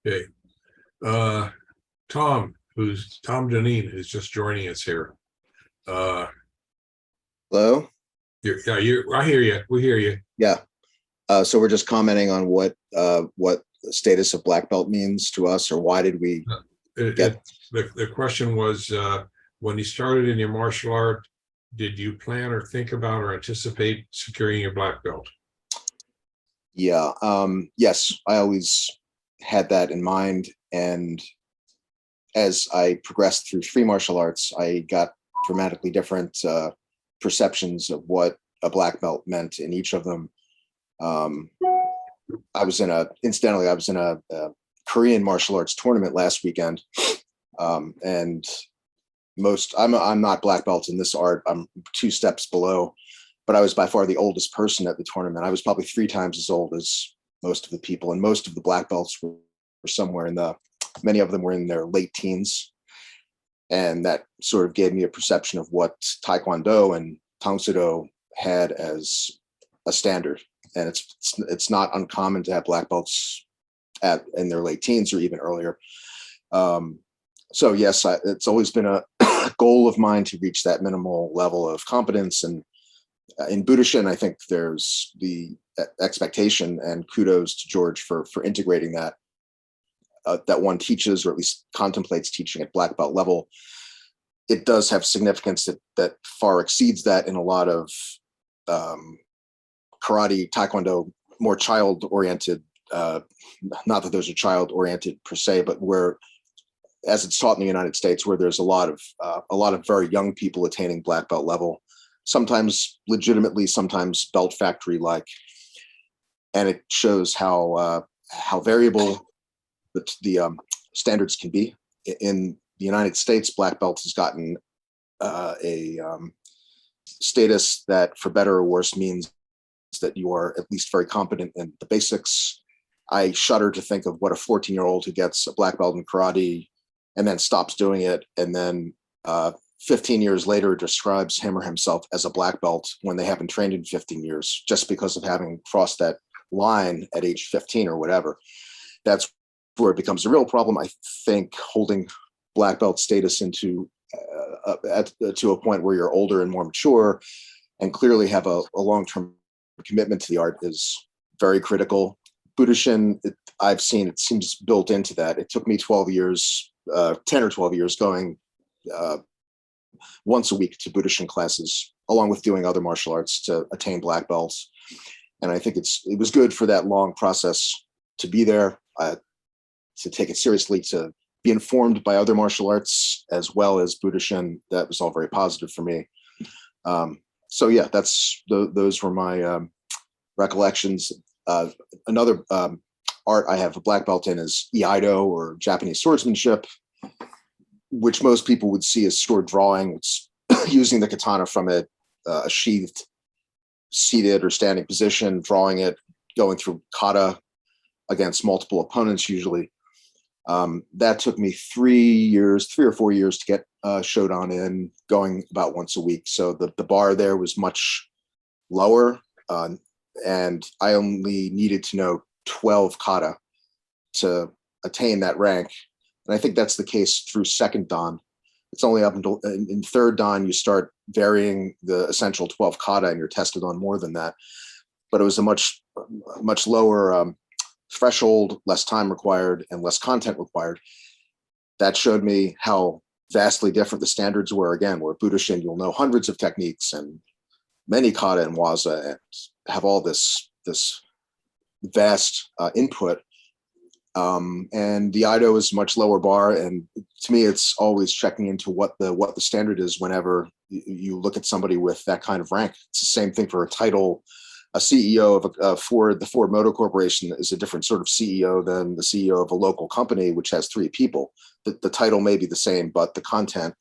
Okay. Tom Janine is just joining us here. Hello? I hear you. We hear you. Yeah. So we're just commenting on what the status of black belt means to us, or why did we The question was, when you started in your martial art, did you plan or think about or anticipate securing your black belt? Yeah. Yes, I always had that in mind. And as I progressed through free martial arts, I got dramatically different perceptions of what a black belt meant in each of them. I was in a Korean martial arts tournament last weekend. And I'm not black belt in this art. I'm 2 steps below, but I was by far the oldest person at the tournament. I was probably 3 times as old as most of the people, and most of the black belts were somewhere many of them were in their late teens. And that sort of gave me a perception of what Taekwondo and Tang Soo Do had as a standard. And it's not uncommon to have black belts in their late teens or even earlier. So yes, it's always been a goal of mine to reach that minimal level of competence. And in Budoshin, I think there's the expectation, and kudos to George for integrating that one teaches, or at least contemplates teaching at black belt level. It does have significance that far exceeds that in a lot of karate, Taekwondo, more child-oriented, not that those are child-oriented per se, but where, as it's taught in the United States, where there's a lot of very young people attaining black belt level, sometimes legitimately, sometimes belt factory like, and it shows how variable the standards can be. In the United States, black belt has gotten a status that, for better or worse, means that you are at least very competent in the basics. I shudder to think of what a 14-year-old who gets a black belt in karate and then stops doing it, and then 15 years later describes him or himself as a black belt when they haven't trained in 15 years, just because of having crossed that line at age 15 or whatever. That's where it becomes a real problem. I think holding black belt status to a point where you're older and more mature and clearly have a long-term commitment to the art is very critical. Budoshin, I've seen, it seems built into that. It took me 12 years, 10 or 12 years going once a week to Budoshin classes, along with doing other martial arts to attain black belts. And I think it was good for that long process to be there, to take it seriously, to be informed by other martial arts as well as Budoshin. That was all very positive for me. So yeah, those were my recollections. Another art I have a black belt in is Iaido, or Japanese swordsmanship, which most people would see as sword drawing. It's using the katana from a sheathed, seated or standing position, drawing it, going through kata against multiple opponents usually. That took me 3 or 4 years to get Shodan in, going about once a week. So the bar there was much lower, and I only needed to know 12 kata to attain that rank. And I think that's the case through second dan. It's only up until in third dan you start varying the essential 12 kata, and you're tested on more than that. But it was a much lower threshold, less time required, and less content required. That showed me how vastly different the standards were. Again, where Budoshin, you'll know hundreds of techniques and many kata and waza, and have all this vast input. And the Iaido is much lower bar, and to me, it's always checking into what the standard is whenever you look at somebody with that kind of rank. It's the same thing for a title. A CEO of Ford, the Ford Motor Corporation, is a different sort of CEO than the CEO of a local company, which has 3 people. The title may be the same, but the content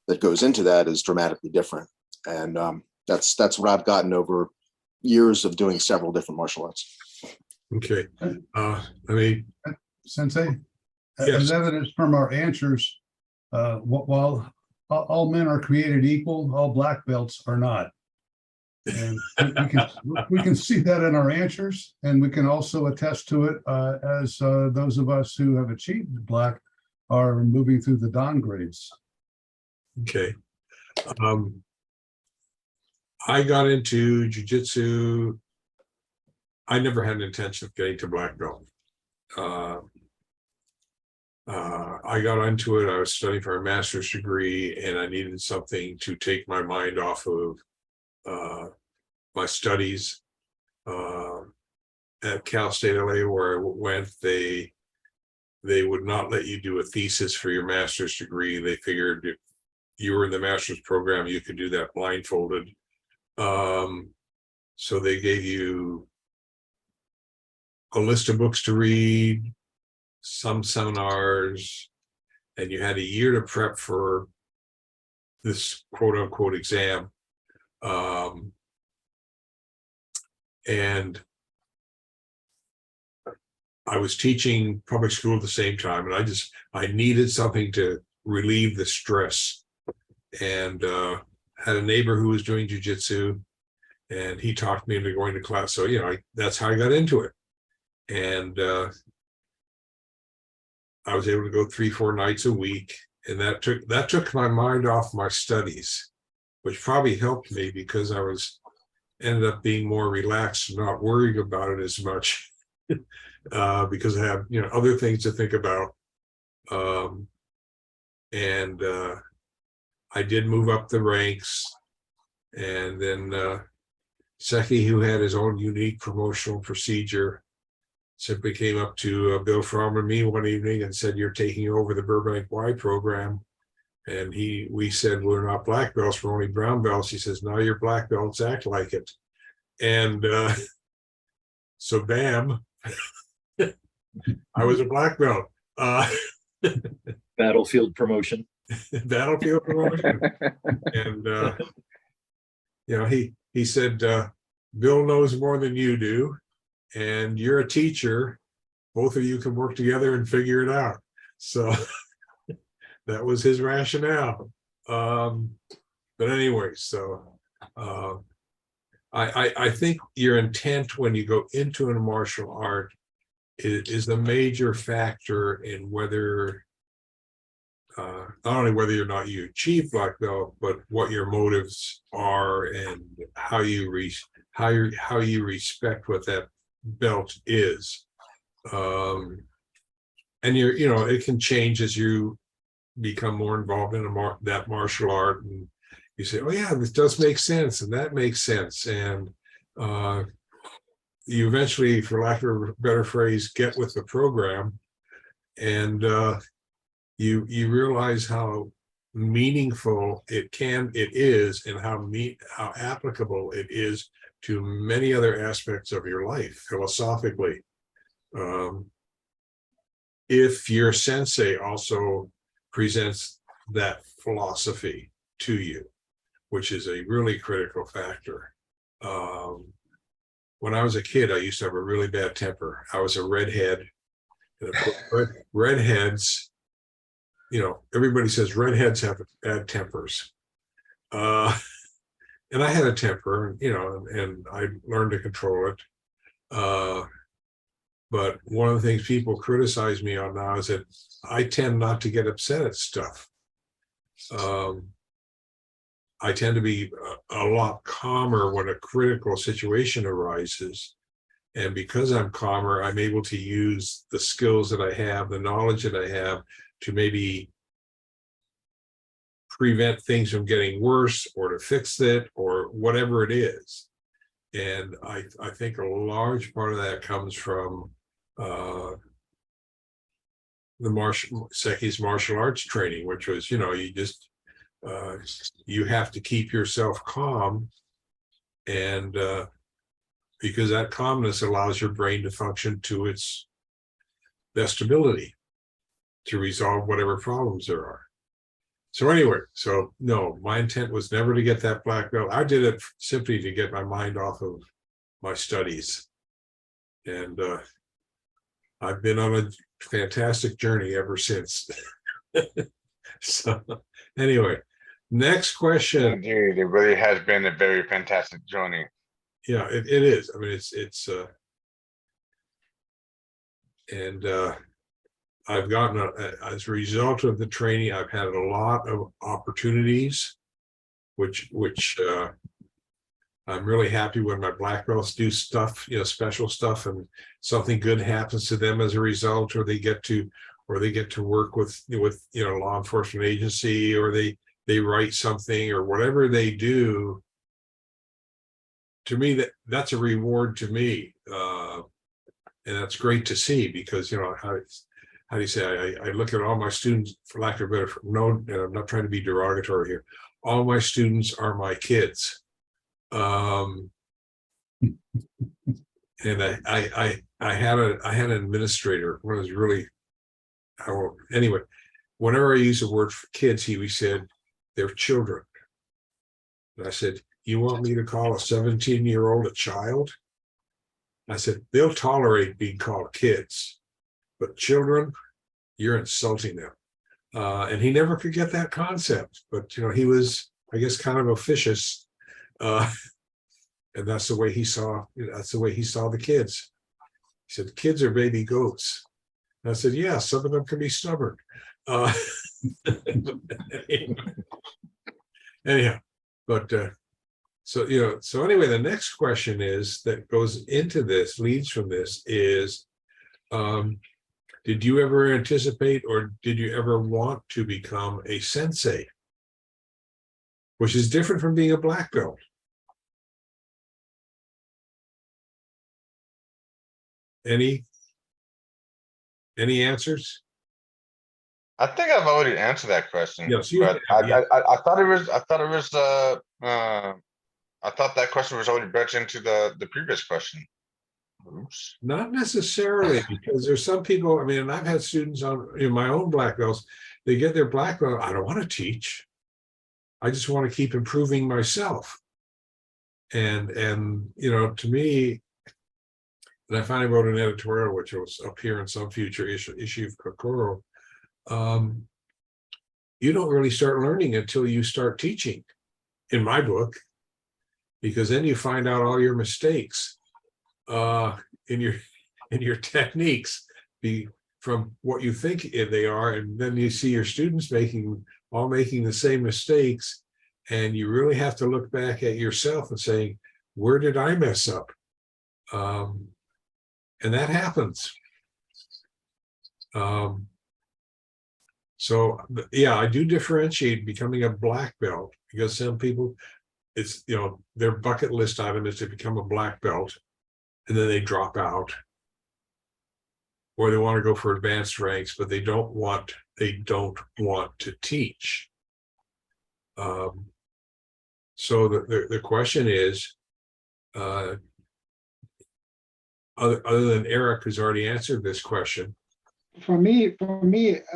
that goes into that is dramatically different. And that's what I've gotten over years of doing several different martial arts. Okay. I mean, Sensei, yes. as evidence from our answers, while all men are created equal, all black belts are not. And we can see that in our answers, and we can also attest to it as those of us who have achieved black are moving through the dan grades. Okay. I got into jiu-jitsu. I never had an intention of getting to black belt. I got into it. I was studying for a master's degree, and I needed something to take my mind off of my studies. At Cal State LA, where I went, they would not let you do a thesis for your master's degree. They figured if you were in the master's program, you could do that blindfolded. So they gave you a list of books to read, some seminars, and you had a year to prep for this quote unquote exam. And I was teaching public school at the same time, and I needed something to relieve the stress. And had a neighbor who was doing jiu-jitsu, and he talked me into going to class. So, that's how I got into it. And I was able to go 3-4 nights a week, and that took my mind off my studies, which probably helped me because I ended up being more relaxed and not worrying about it as much because I have other things to think about. And I did move up the ranks, and then Seki, who had his own unique promotional procedure, simply came up to Bill Fromm and me one evening and said, "You're taking over the Burbank Y program." And we said, "We're not black belts, we're only brown belts." He says, "Now your black belts act like it." And so bam, I was a black belt. Battlefield promotion. Battlefield promotion. And he said, "Bill knows more than you do, and you're a teacher. Both of you can work together and figure it out." So that was his rationale. But anyway, so I think your intent when you go into a martial art is the major factor in whether not only whether or not you achieve black belt, but what your motives are and how you respect what that belt is. And it can change as you become more involved in that martial art, and you say, oh yeah, this does make sense, and that makes sense, and you eventually, for lack of a better phrase, get with the program, and you realize how meaningful it is, and how applicable it is to many other aspects of your life philosophically. If your sensei also presents that philosophy to you, which is a really critical factor. When I was a kid, I used to have a really bad temper. I was a redhead. And of course, redheads, you know, everybody says redheads have bad tempers. And I had a temper, you know, and I learned to control it. But one of the things people criticize me on now is that I tend not to get upset at stuff. I tend to be a lot calmer when a critical situation arises. And because I'm calmer, I'm able to use the skills that I have, the knowledge that I have, to maybe prevent things from getting worse, or to fix it, or whatever it is. And I think a large part of that comes from the Seki's martial arts training, which was, you know, you just you have to keep yourself calm, and because that calmness allows your brain to function to its best ability to resolve whatever problems there are. So anyway, so no, my intent was never to get that black belt. I did it simply to get my mind off of my studies. And I've been on a fantastic journey ever since. So anyway, next question. Indeed, it really has been a very fantastic journey. Yeah, it is. I mean, I've gotten, as a result of the training, I've had a lot of opportunities, which I'm really happy when my black belts do stuff, you know, special stuff, and something good happens to them as a result, or they get to work with you know, law enforcement agency, or they write something, or whatever they do. To me, that's a reward to me, and that's great to see, because, you know, how do you say, I look at all my students, for lack of a better, no, and I'm not trying to be derogatory here, all my students are my kids. And I had an administrator when I was really, anyway, whenever I use the word for kids, he said, they're children. And I said, you want me to call a 17-year-old a child? I said, they'll tolerate being called kids, but children, you're insulting them. And he never could get that concept, but, you know, he was, I guess, kind of officious. And that's the way he saw, the kids. He said, kids are baby goats. And I said, yeah, some of them can be stubborn. Anyhow, but so, you know, so anyway, the next question is, that goes into this, leads from this, is did you ever anticipate, or did you ever want to become a sensei? Which is different from being a black belt. Any answers? I think I've already answered that question. Yes, you but have, yeah. I thought that question was already built into the previous question. Oops. Not necessarily, because there's some people, I mean, and I've had students in my own black belts, they get their black belt, I don't want to teach. I just want to keep improving myself. And you know, to me, and I finally wrote an editorial, which will appear in some future issue of Kokoro. You don't really start learning until you start teaching, in my book, because then you find out all your mistakes in your techniques from what you think they are, and then you see your students making the same mistakes, and you really have to look back at yourself and say, where did I mess up? And that happens. So yeah, I do differentiate becoming a black belt, because some people, it's, you know, their bucket list item is to become a black belt, and then they drop out, or they want to go for advanced ranks, but they don't want to teach. So the question is, other than Eric, who's already answered this question, For me,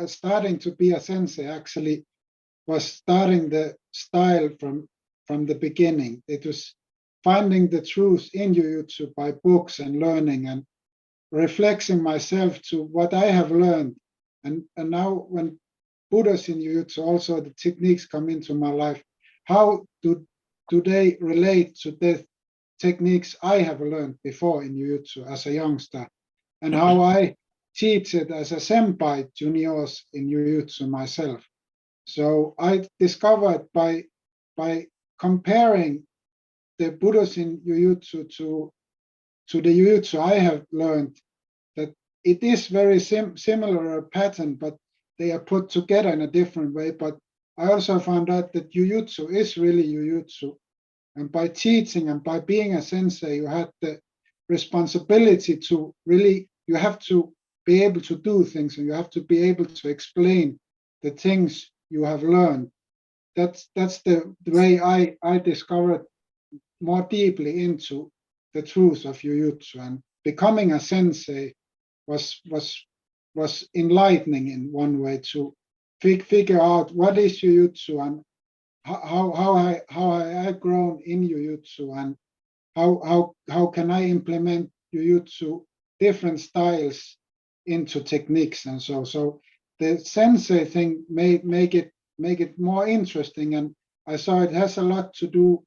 starting to be a sensei actually was starting the style from the beginning. It was finding the truth in jiu-jitsu by books and learning and reflecting myself to what I have learned. And now when Budoshin Jujitsu, also the techniques come into my life, how do they relate to the techniques I have learned before in jiu-jitsu as a youngster, and how I teach it as a senpai juniors in jiu-jitsu myself. So I discovered by comparing the Budoshin Jujitsu to the jiu-jitsu I have learned, that it is very similar pattern, but they are put together in a different way. But I also found out that jiu-jitsu is really jiu-jitsu. And by teaching and by being a sensei, you have the responsibility to really, you have to be able to do things, and you have to be able to explain the things you have learned. That's the way I discovered more deeply into the truth of jiu-jitsu, and becoming a sensei was enlightening in one way to figure out what is jiu-jitsu and how I have grown in jiu-jitsu, and how can I implement jiu-jitsu different styles into techniques. And so the sensei thing make it more interesting, and I saw it has a lot to do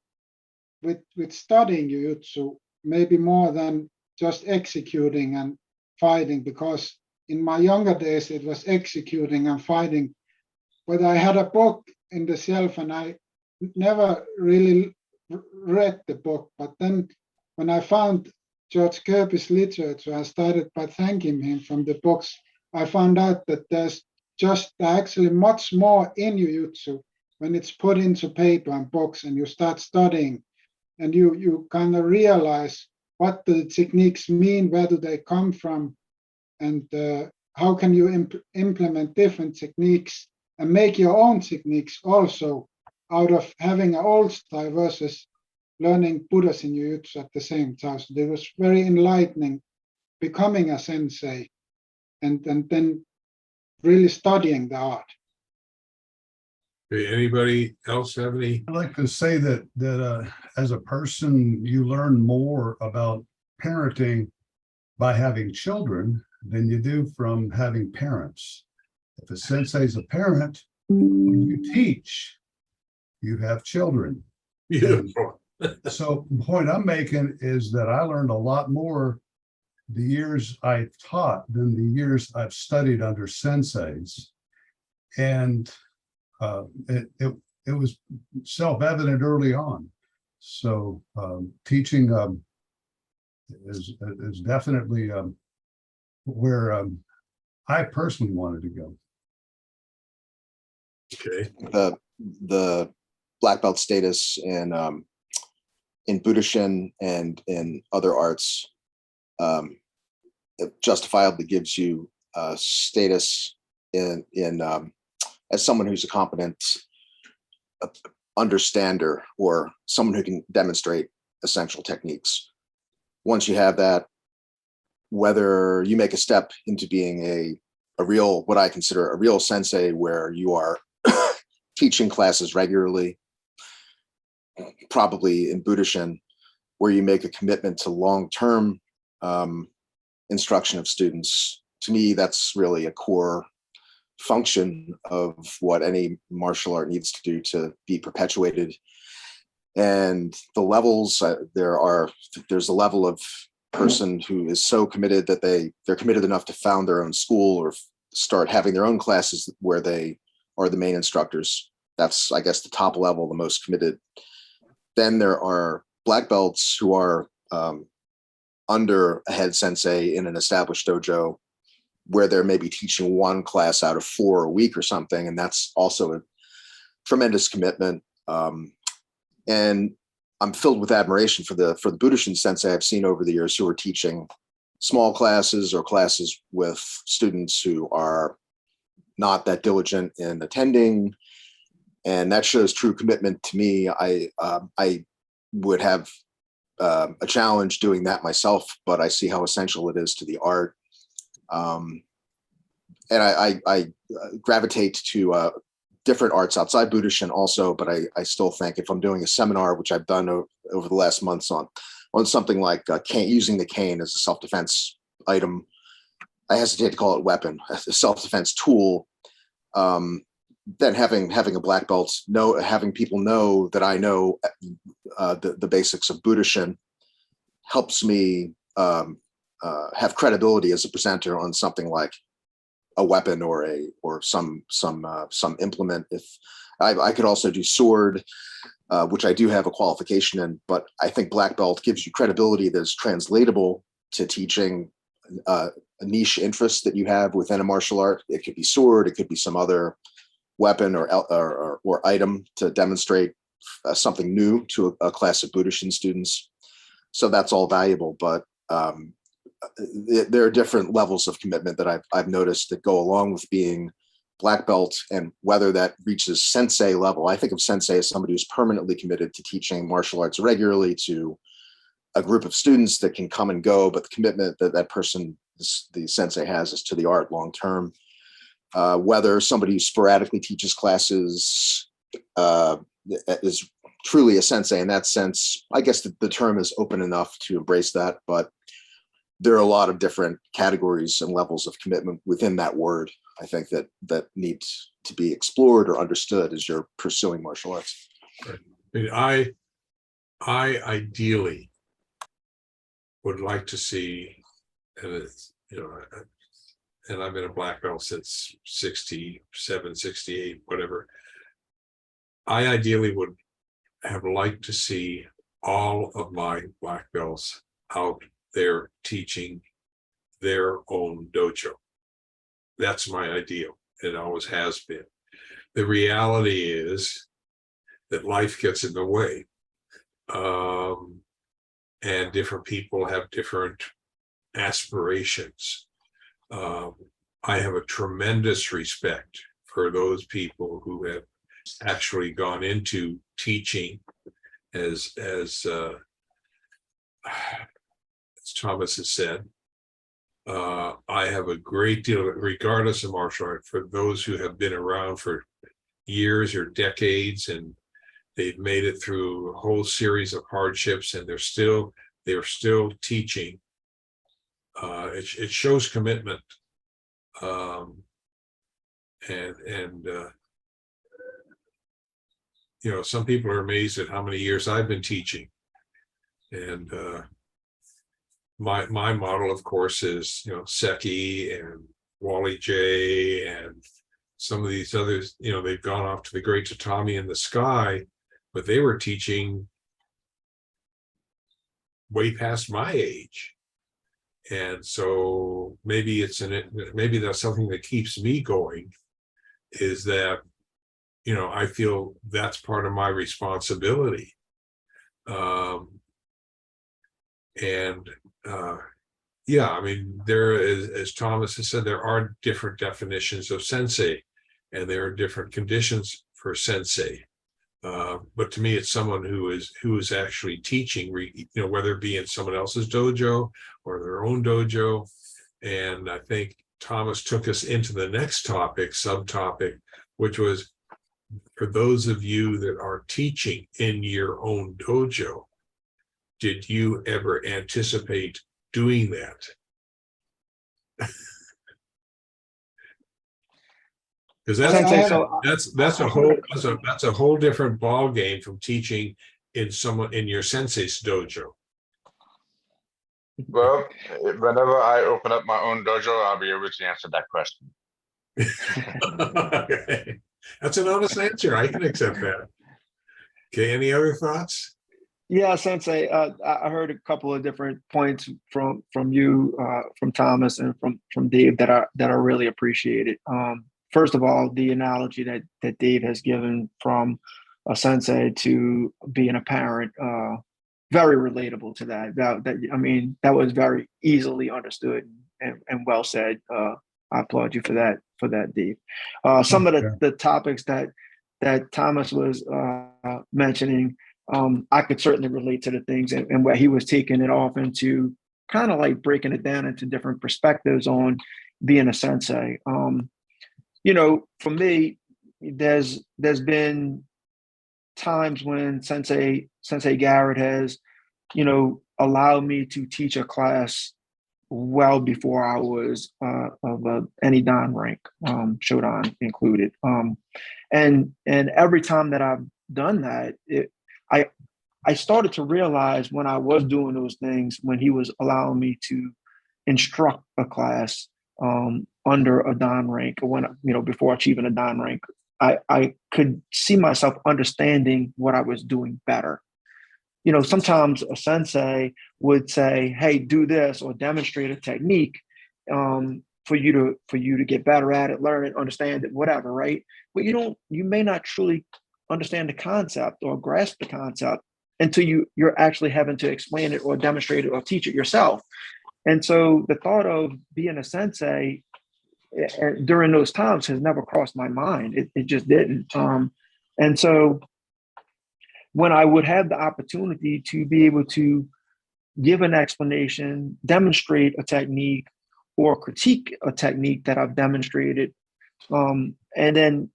with studying jiu-jitsu, maybe more than just executing and fighting, because in my younger days it was executing and fighting. But I had a book in the shelf and I never really read the book. But then when I found George Kirby's literature, I started by thanking him from the books. I found out that there's just actually much more in jiu-jitsu when it's put into paper and books, and you start studying, and you kind of realize what the techniques mean, where do they come from, and how can you implement different techniques and make your own techniques also out of having an old style versus learning Budoshin Jujitsu at the same time. So it was very enlightening becoming a sensei and then really studying the art. Okay, anybody else have any? I'd like to say that as a person, you learn more about parenting by having children than you do from having parents. If a sensei is a parent, when you teach, you have children. Beautiful. So the point I'm making is that I learned a lot more the years I've taught than the years I've studied under senseis. And it was self-evident early on. So teaching is definitely where I personally wanted to go. Okay. The black belt status in Budoshin and in other arts, it justifiably gives you status in as someone who's a competent understander, or someone who can demonstrate essential techniques. Once you have that, whether you make a step into being a real, what I consider a real sensei, where you are teaching classes regularly, probably in Budoshin, where you make a commitment to long-term instruction of students. To me, that's really a core function of what any martial art needs to do to be perpetuated. And the levels, there's a level of person who is so committed that they're committed enough to found their own school or start having their own classes where they are the main instructors. That's, I guess, the top level, the most committed. Then there are black belts who are under a head sensei in an established dojo, where they're maybe teaching one class out of 4 a week or something. And that's also a tremendous commitment. And I'm filled with admiration for the Budoshin sensei I've seen over the years who are teaching small classes or classes with students who are not that diligent in attending. And that shows true commitment to me. I would have a challenge doing that myself, but I see how essential it is to the art. And I gravitate to different arts outside Budoshin also, but I still think if I'm doing a seminar, which I've done over the last months on something like using the cane as a self-defense item, I hesitate to call it weapon, as a self-defense tool, then having a black belt, having people know that I know the basics of Budoshin helps me have credibility as a presenter on something like a weapon or some implement. If I could also do sword, which I do have a qualification in, but I think black belt gives you credibility that is translatable to teaching a niche interest that you have within a martial art. It could be sword, it could be some other weapon or item to demonstrate something new to a class of Budoshin students. So that's all valuable, but there are different levels of commitment that I've noticed that go along with being black belt, and whether that reaches sensei level. I think of sensei as somebody who's permanently committed to teaching martial arts regularly to a group of students that can come and go, but the commitment that person, the sensei, has is to the art long term. Whether somebody who sporadically teaches classes is truly a sensei in that sense, I guess the term is open enough to embrace that, but there are a lot of different categories and levels of commitment within that word, I think, that needs to be explored or understood as you're pursuing martial arts. Right. I mean, I ideally would like to see, and it's, and I've been a black belt since 67, 68, whatever. I ideally would have liked to see all of my black belts out there teaching their own dojo. That's my ideal. It always has been. The reality is that life gets in the way. And different people have different aspirations. I have a tremendous respect for those people who have actually gone into teaching as Thomas has said. I have a great deal, regardless of martial art, for those who have been around for years or decades, and they've made it through a whole series of hardships, and they're still teaching. It shows commitment, some people are amazed at how many years I've been teaching, and my model, of course, is Seki and Wally J and some of these others. They've gone off to the great tatami in the sky, but they were teaching way past my age. And so maybe that's something that keeps me going, is that I feel that's part of my responsibility. Yeah, I mean, there is, as Thomas has said, there are different definitions of sensei, and there are different conditions for sensei. But to me, it's someone who is actually teaching, whether it be in someone else's dojo or their own dojo. And I think Thomas took us into the next subtopic, which was, for those of you that are teaching in your own dojo, did you ever anticipate doing that? Because that's a whole different ball game from teaching in your sensei's dojo. Well, whenever I open up my own dojo, I'll be able to answer that question. Okay. That's an honest answer. I can accept that. Okay, any other thoughts? Yeah, Sensei. I heard a couple of different points from you, from Thomas, and from Dave that I really appreciated. First of all, the analogy that Dave has given from a sensei to being a parent, very relatable to that. I mean, that was very easily understood and well said. I applaud you for that, Dave. Some of the topics that Thomas was mentioning. I could certainly relate to the things and where he was taking it off into kind of like breaking it down into different perspectives on being a sensei. You know, for me, there's been times when Sensei Garrett has, you know, allowed me to teach a class well before I was of any Dan rank, Shodan included. And every time that I've done that, I started to realize when I was doing those things, when he was allowing me to instruct a class under a Dan rank, or when, you know, before achieving a Dan rank, I could see myself understanding what I was doing better. You know, sometimes a sensei would say, "Hey, do this," or demonstrate a technique for you to get better at it, learn it, understand it, whatever, right? But you may not truly understand the concept or grasp the concept until you're actually having to explain it or demonstrate it or teach it yourself. And so the thought of being a sensei during those times has never crossed my mind. It just didn't. And so when I would have the opportunity to be able to give an explanation, demonstrate a technique, or critique a technique that I've demonstrated, and then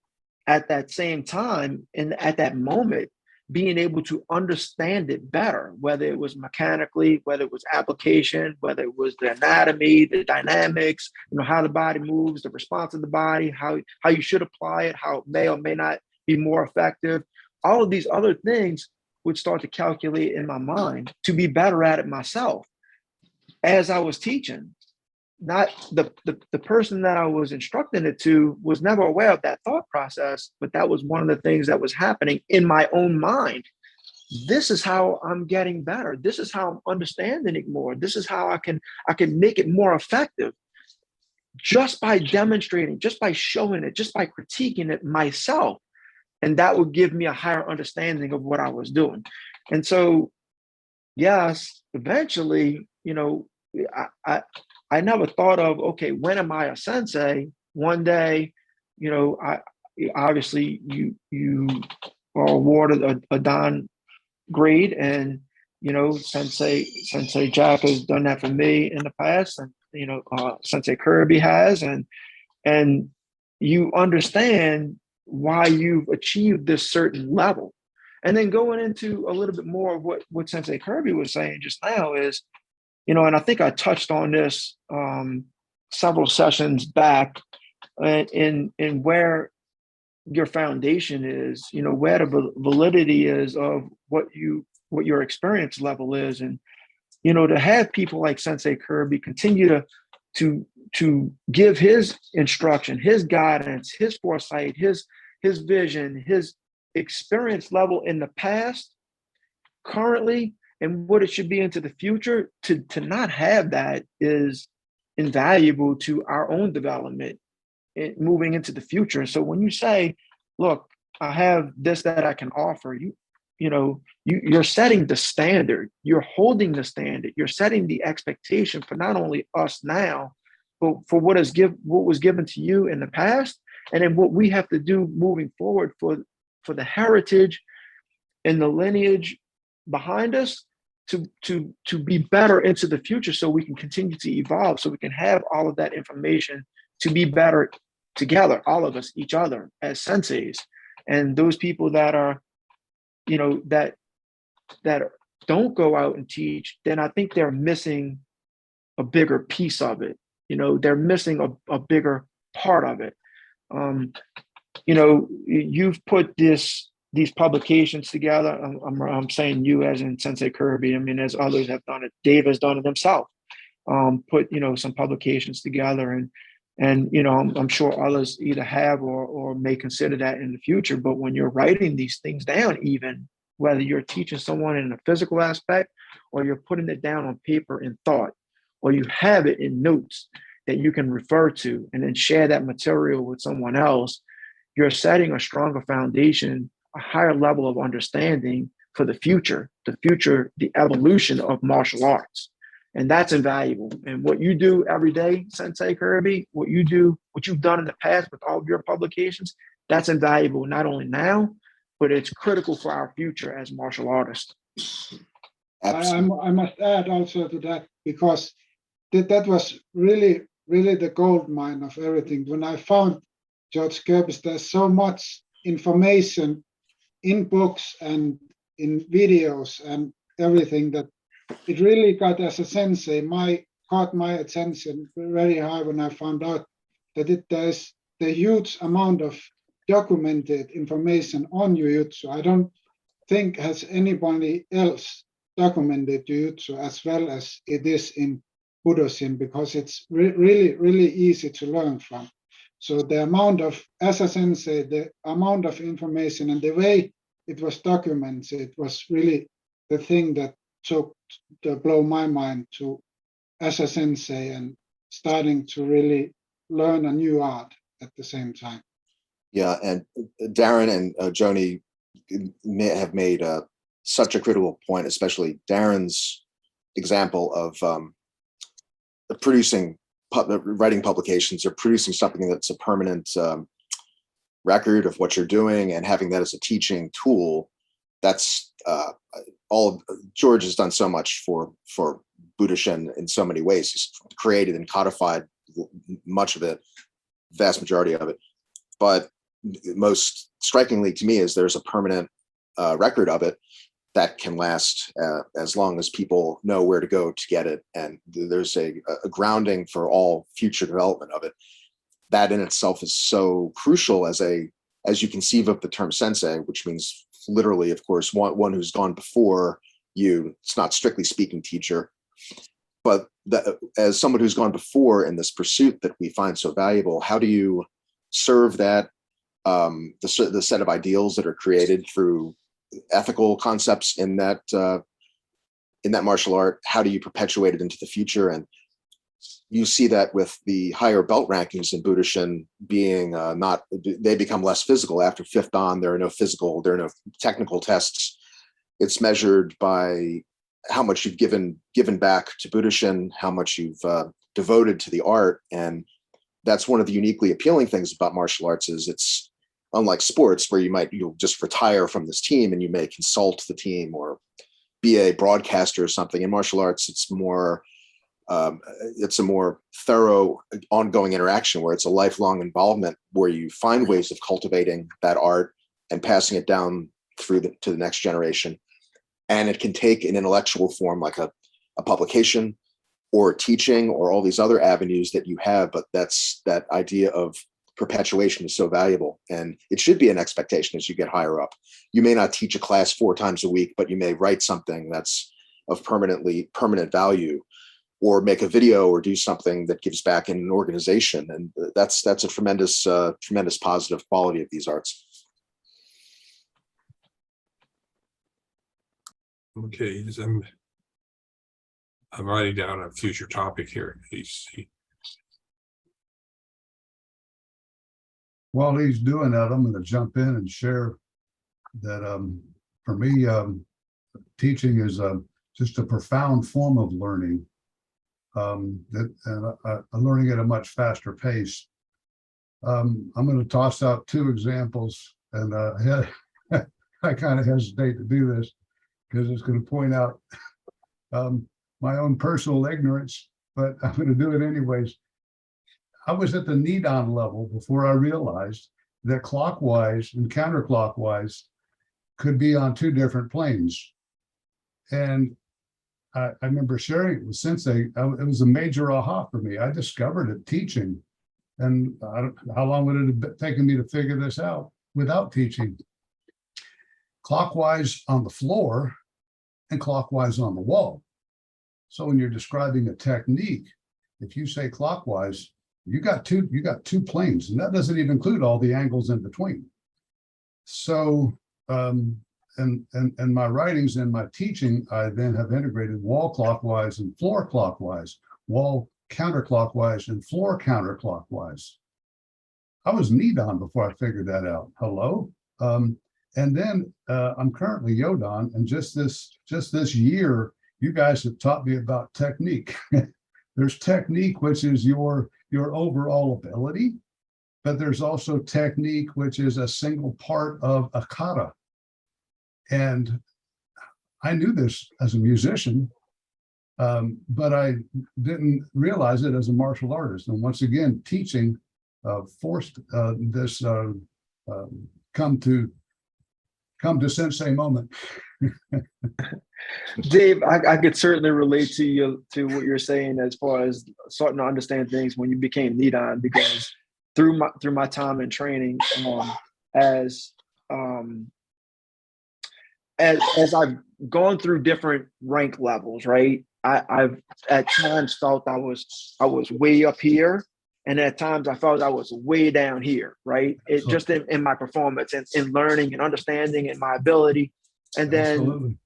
at that same time and at that moment, being able to understand it better, whether it was mechanically, whether it was application, whether it was the anatomy, the dynamics, you know, how the body moves, the response of the body, how you should apply it, how it may or may not be more effective. All of these other things would start to calculate in my mind to be better at it myself as I was teaching. Not the person that I was instructing it to was never aware of that thought process, but that was one of the things that was happening in my own mind. This is how I'm getting better. This is how I'm understanding it more. This is how I can make it more effective just by demonstrating, just by showing it, just by critiquing it myself. And that would give me a higher understanding of what I was doing. And so, yes, eventually, you know, I never thought of, okay, when am I a sensei? One day, you know, obviously you are awarded a Dan grade, and you know, Sensei Jack has done that for me in the past, and you know, Sensei Kirby has, and you understand why you've achieved this certain level. And then going into a little bit more of what Sensei Kirby was saying just now is, you know, and I think I touched on this several sessions back in where your foundation is, you know, where the validity is of what your experience level is. And, you know, to have people like Sensei Kirby continue to give his instruction, his guidance, his foresight, his vision, his experience level in the past, currently, and what it should be into the future, to not have that is invaluable to our own development moving into the future. And so when you say, look, I have this that I can offer, you're setting the standard, you're holding the standard, you're setting the expectation for not only us now, but for what was given to you in the past, and then what we have to do moving forward for the heritage and the lineage behind us to be better into the future, so we can continue to evolve, so we can have all of that information to be better together, all of us, each other as senseis. And those people that are, you know, that don't go out and teach, then I think they're missing a bigger piece of it. You know, they're missing a bigger part of it. You know, you've put these publications together. I'm saying you as in Sensei Kirby. I mean, as others have done it. Dave has done it himself. Put, you know, some publications together, and you know, I'm sure others either have or may consider that in the future. But when you're writing these things down, even whether you're teaching someone in a physical aspect or you're putting it down on paper in thought, or you have it in notes that you can refer to and then share that material with someone else, you're setting a stronger foundation, a higher level of understanding for the future, the evolution of martial arts. And that's invaluable. And what you do every day, Sensei Kirby, what you've done in the past with all of your publications, that's invaluable, not only now, but it's critical for our future as martial artists. I must add also to that, because that was really, really the gold mine of everything. When I found George Kirby's, there's so much information in books and in videos and everything that it really got, as a sensei, caught my attention very high when I found out that there's the huge amount of documented information on Jiu-Jitsu. I don't think has anybody else documented Jiu-Jitsu as well as it is in Budoshin, because it's really, really easy to learn from. So the amount of, as a sensei, the amount of information and the way it was documented was really the thing that took to blow my mind to, as a sensei, and starting to really learn a new art at the same time. Yeah, and Darren and Joni have made such a critical point, especially Darren's example of writing publications or producing something that's a permanent record of what you're doing and having that as a teaching tool. That's George has done so much for Budoshin in so many ways. He's created and codified much of it, vast majority of it. But most strikingly to me is there's a permanent record of it that can last as long as people know where to go to get it. And there's a grounding for all future development of it. That in itself is so crucial as you conceive of the term sensei, which means literally, of course, one who's gone before you. It's not strictly speaking teacher, but as someone who's gone before in this pursuit that we find so valuable, how do you serve that, the set of ideals that are created through ethical concepts in that martial art? How do you perpetuate it into the future? And you see that with the higher belt rankings in Budoshin being they become less physical after 5th Dan. There are no technical tests. It's measured by how much you've given back to Budoshin, how much you've devoted to the art. And that's one of the uniquely appealing things about martial arts is it's unlike sports where you'll just retire from this team and you may consult the team or be a broadcaster or something. In martial arts, it's a more thorough ongoing interaction where it's a lifelong involvement where you find ways of cultivating that art and passing it down to the next generation. And it can take an intellectual form like a publication or teaching or all these other avenues that you have, but that idea of perpetuation is so valuable. And it should be an expectation as you get higher up. You may not teach a class 4 times a week, but you may write something that's of permanent value, or make a video or do something that gives back in an organization. And that's a tremendous positive quality of these arts. Okay, I'm writing down a future topic here. While he's doing that, I'm going to jump in and share that for me, teaching is just a profound form of learning. I'm learning at a much faster pace. I'm going to toss out 2 examples, and I kind of hesitate to do this because it's going to point out my own personal ignorance, but I'm going to do it anyways. I was at the Nidan level before I realized that clockwise and counterclockwise could be on 2 different planes. And I remember sharing it with Sensei. It was a major aha for me. I discovered it teaching. And how long would it have taken me to figure this out without teaching? Clockwise on the floor and clockwise on the wall. So when you're describing a technique, if you say clockwise, you got two planes, and that doesn't even include all the angles in between. So and my writings and my teaching, I then have integrated wall clockwise and floor clockwise, wall counterclockwise and floor counterclockwise. I was Nidan before I figured that out. Hello. And then I'm currently Yodan, and just this year, you guys have taught me about technique. There's technique, which is your overall ability, but there's also technique, which is a single part of a kata. And I knew this as a musician, but I didn't realize it as a martial artist. And once again, teaching forced this come to sensei moment. Dave, I could certainly relate to what you're saying as far as starting to understand things when you became Nidan, because through my time in training, as I've gone through different rank levels, right? I've at times felt I was way up here, and at times I felt I was way down here, right? It just in my performance and in learning and understanding and my ability. And then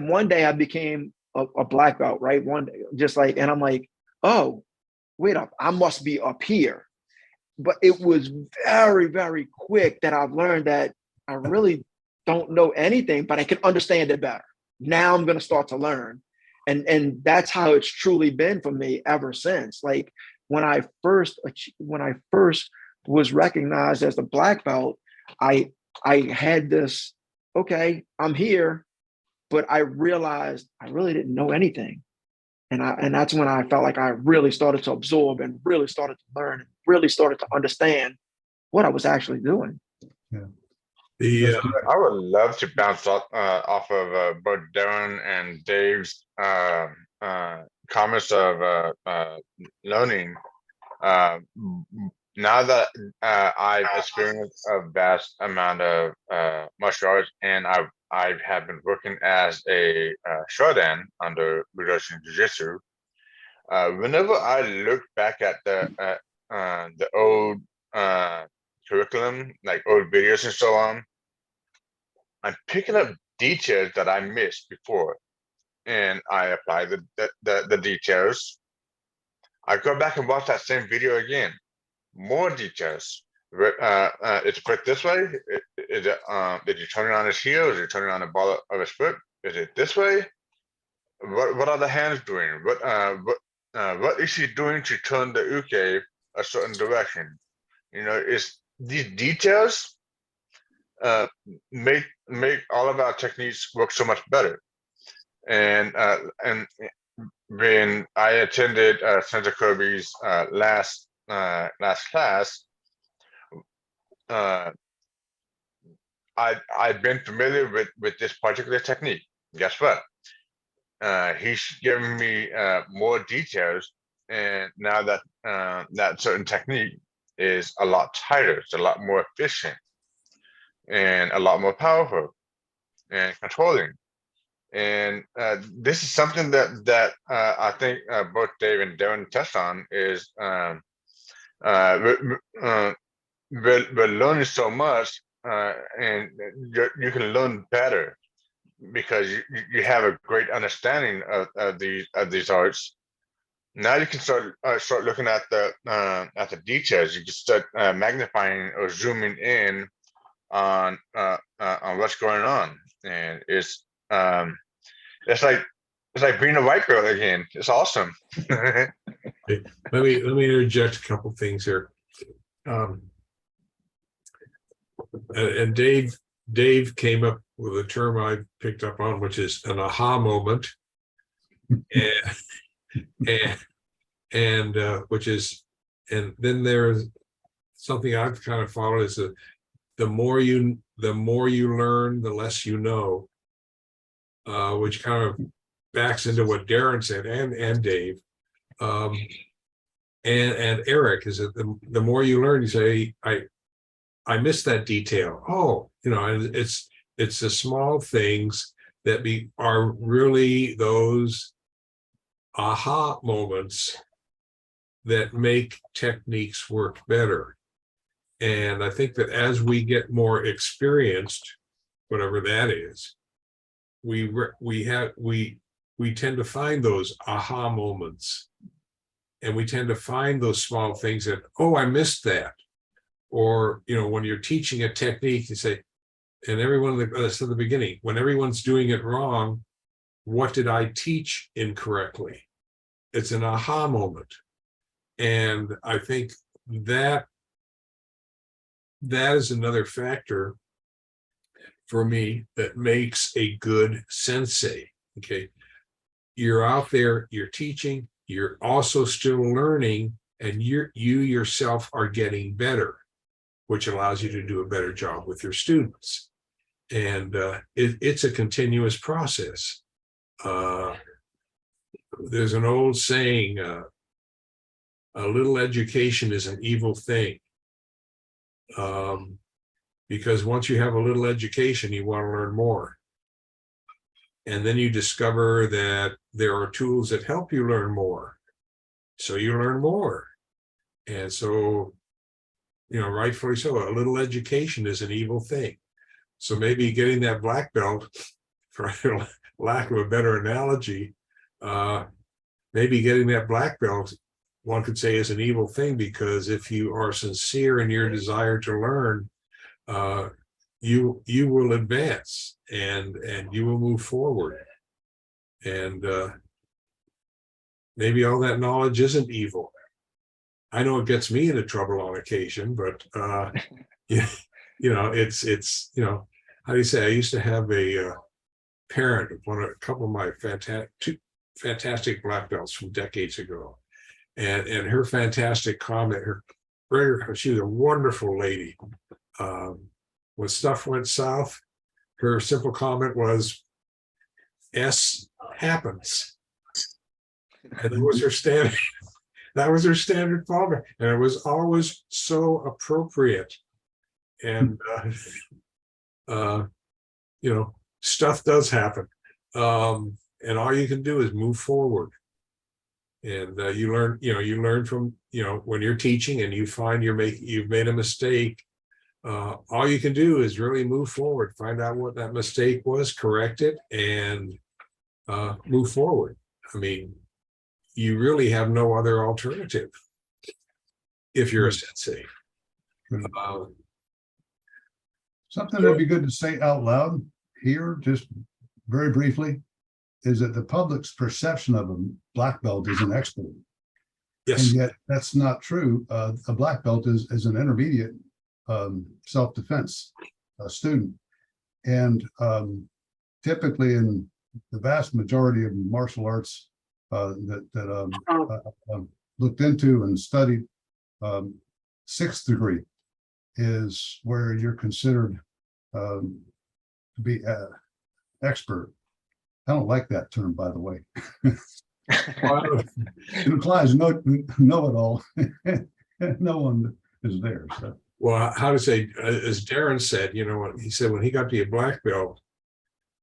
one day I became a black belt, right? One day, and I'm like, oh, wait up, I must be up here. But it was very, very quick that I've learned that I really don't know anything, but I can understand it better. Now I'm going to start to learn. And that's how it's truly been for me ever since. Like when I first was recognized as the black belt, I had this, okay, I'm here, but I realized I really didn't know anything. And that's when I felt like I really started to absorb and really started to learn and really started to understand what I was actually doing. Yeah. I would love to bounce off of both Darren and Dave's comments of learning. Now that I've experienced a vast amount of martial arts, and I have been working as a shodan under Budoshin Jujitsu. Whenever I look back at the old curriculum, like old videos and so on, I'm picking up details that I missed before, and I apply the details. I go back and watch that same video again, more details. It's put this way. Is you turn it on his heel? Is it turning on the ball of his foot? Is it this way? What are the hands doing? What is he doing to turn the uke a certain direction? You know, it's these details make all of our techniques work so much better. And when I attended Sensei Kirby's last class, I've been familiar with this particular technique. Guess what? He's giving me more details, and now that that certain technique is a lot tighter, it's a lot more efficient, and a lot more powerful and controlling. And this is something that I think both Dave and Darren touched on is we're learning so much, and you can learn better because you have a great understanding of these arts. Now you can start looking at the details. You can start magnifying or zooming in on what's going on, and it's like being a white belt again. It's awesome. Let me interject a couple things here. And Dave came up with a term I picked up on, which is an aha moment, and which is, and then there's something I've kind of followed is that the more you learn, the less you know, which kind of backs into what Darren said and Dave, and Eric, is that the more you learn, you say, I missed that detail. Oh, you know, and it's the small things that are really those aha moments that make techniques work better. And I think that as we get more experienced, whatever that is, we tend to find those aha moments, and we tend to find those small things that, oh, I missed that. Or, you know, when you're teaching a technique, you say, and everyone, that's at the beginning, when everyone's doing it wrong, what did I teach incorrectly? It's an aha moment. And I think that is another factor for me that makes a good sensei. Okay. You're out there, you're teaching, you're also still learning, and you yourself are getting better, which allows you to do a better job with your students. And it's a continuous process. There's an old saying, a little education is an evil thing. Because once you have a little education, you want to learn more. And then you discover that there are tools that help you learn more. So you learn more. And so, you know, rightfully so, a little education is an evil thing. So maybe getting that black belt, for lack of a better analogy, maybe getting that black belt, one could say, is an evil thing, because if you are sincere in your desire to learn, you will advance and you will move forward. And maybe all that knowledge isn't evil. I know it gets me into trouble on occasion, but yeah, you know, it's you know, how do you say? I used to have a parent of a couple of my fantastic black belts from decades ago, and her fantastic comment. She was a wonderful lady. When stuff went south, her simple comment was, "S happens," and that was her standard. That was her standard comment, and it was always so appropriate. And you know, stuff does happen, and all you can do is move forward. And you learn from, you know, when you're teaching and you find you've made a mistake. All you can do is really move forward, find out what that mistake was, correct it, and move forward. I mean, you really have no other alternative if you're a sensei. Something that'd be good to say out loud here, just very briefly, is that the public's perception of a black belt is an expert. Yes. And yet that's not true. A black belt is an intermediate self-defense student. And typically in the vast majority of martial arts that looked into and studied, 6th degree is where you're considered to be expert. I don't like that term, by the way. It implies know-it-all. No one is there. So. Well, how to say, as Darren said, you know, he said when he got to be a black belt,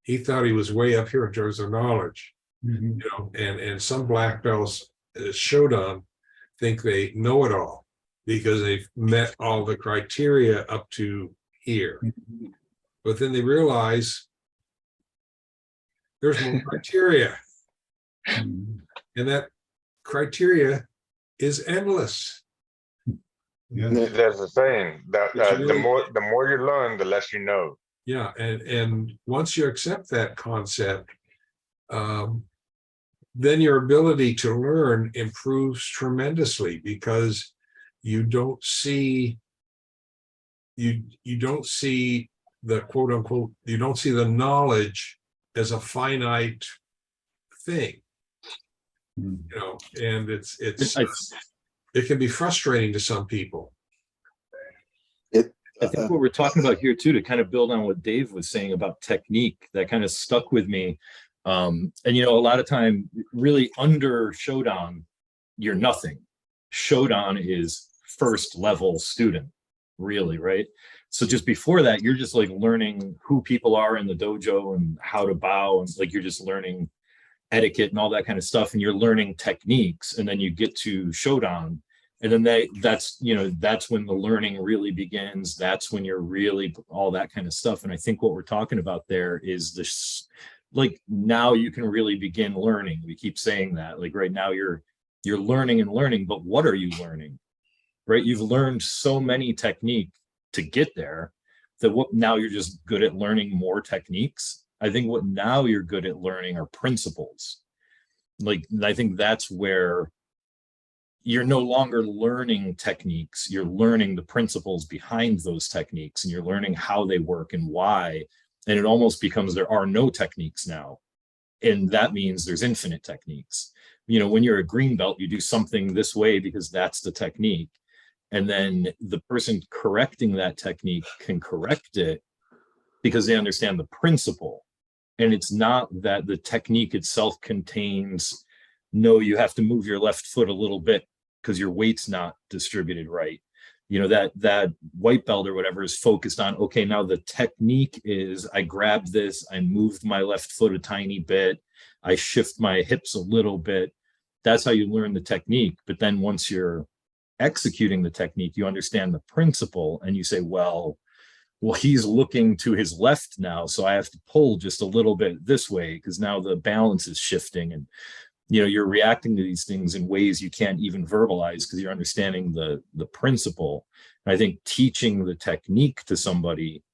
he thought he was way up here in terms of knowledge. Mm-hmm. You know, and some black belts, Shodan, think they know it all because they've met all the criteria up to here. Mm-hmm. But then they realize there's more criteria. Mm-hmm. And that criteria is endless. Yeah. There's a saying that Really, the more you learn, the less you know. yeah, and once you accept that concept, then your ability to learn improves tremendously, because you don't see the quote unquote, you don't see the knowledge as a finite thing. Mm-hmm. You know, and it can be frustrating to some people. I think what we're talking about here too, to kind of build on what Dave was saying about technique, that kind of stuck with me. And you know, a lot of time, really under Shodan, you're nothing. Shodan is first level student, really, right? So just before that, you're just like learning who people are in the dojo and how to bow, and like you're just learning etiquette and all that kind of stuff, and you're learning techniques, and then you get to Shodan, and then that's you know, that's when the learning really begins. That's when you're really all that kind of stuff. And I think what we're talking about there is this, like now you can really begin learning. We keep saying that, like right now you're learning and learning, but what are you learning? Right? You've learned so many technique to get there that what now you're just good at learning more techniques. I think what now you're good at learning are principles. Like, I think that's where you're no longer learning techniques, you're learning the principles behind those techniques, and you're learning how they work and why. And it almost becomes there are no techniques now. And that means there's infinite techniques. You know, when you're a green belt, you do something this way because that's the technique. And then the person correcting that technique can correct it because they understand the principle. And it's not that the technique itself contains, no, you have to move your left foot a little bit because your weight's not distributed right. You know, that white belt or whatever is focused on, okay, now the technique is I grabbed this, I moved my left foot a tiny bit, I shift my hips a little bit. That's how you learn the technique. But then once you're executing the technique, you understand the principle and you say, well, he's looking to his left now, so I have to pull just a little bit this way because now the balance is shifting. And you know, you're reacting to these things in ways you can't even verbalize because you're understanding the principle. And I think teaching the technique to somebody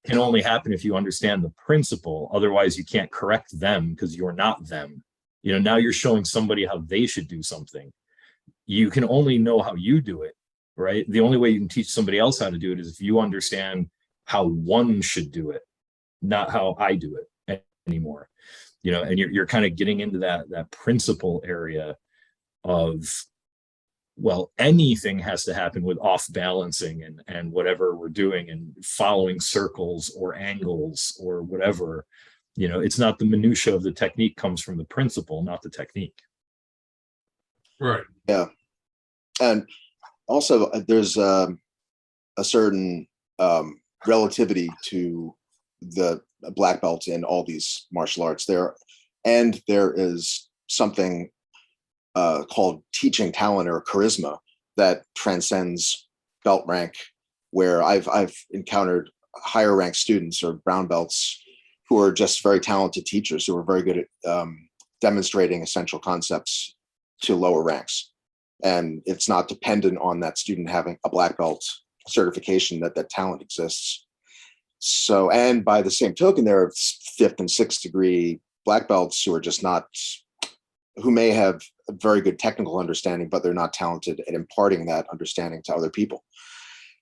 can only happen if you understand the principle. Otherwise, you can't correct them because you're not them. You know, now you're showing somebody how they should do something. You can only know how you do it, right? The only way you can teach somebody else how to do it is if you understand how one should do it, not how I do it anymore. You know, and you're kind of getting into that principle area of, well, anything has to happen with off balancing and whatever we're doing and following circles or angles or whatever. You know, it's not the minutia of the technique comes from the principle, not the technique. Right. Yeah. And also there's a certain relativity to the black belts in all these martial arts there. And there is something called teaching talent or charisma that transcends belt rank, where I've encountered higher ranked students or brown belts who are just very talented teachers who are very good at demonstrating essential concepts to lower ranks. And it's not dependent on that student having a black belt certification that talent exists. So, and by the same token, there are 5th and 6th degree black belts who are just not, who may have a very good technical understanding, but they're not talented at imparting that understanding to other people.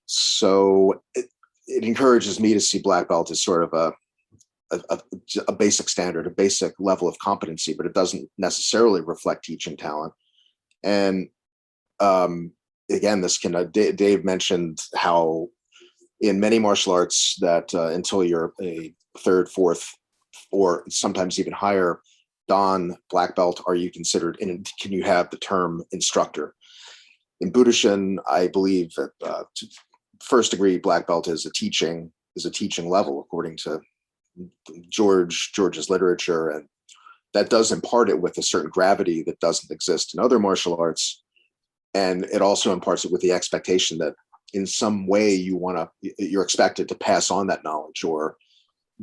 So it encourages me to see black belt as sort of a basic standard, a basic level of competency, but it doesn't necessarily reflect teaching talent. And again, this can, Dave mentioned how in many martial arts that until you're a 3rd, 4th, or sometimes even higher Dan black belt, are you considered, and can you have the term instructor? In Budoshin, I believe that 1st degree black belt is a teaching level according to George's literature, and that does impart it with a certain gravity that doesn't exist in other martial arts. And it also imparts it with the expectation that in some way you're expected to pass on that knowledge or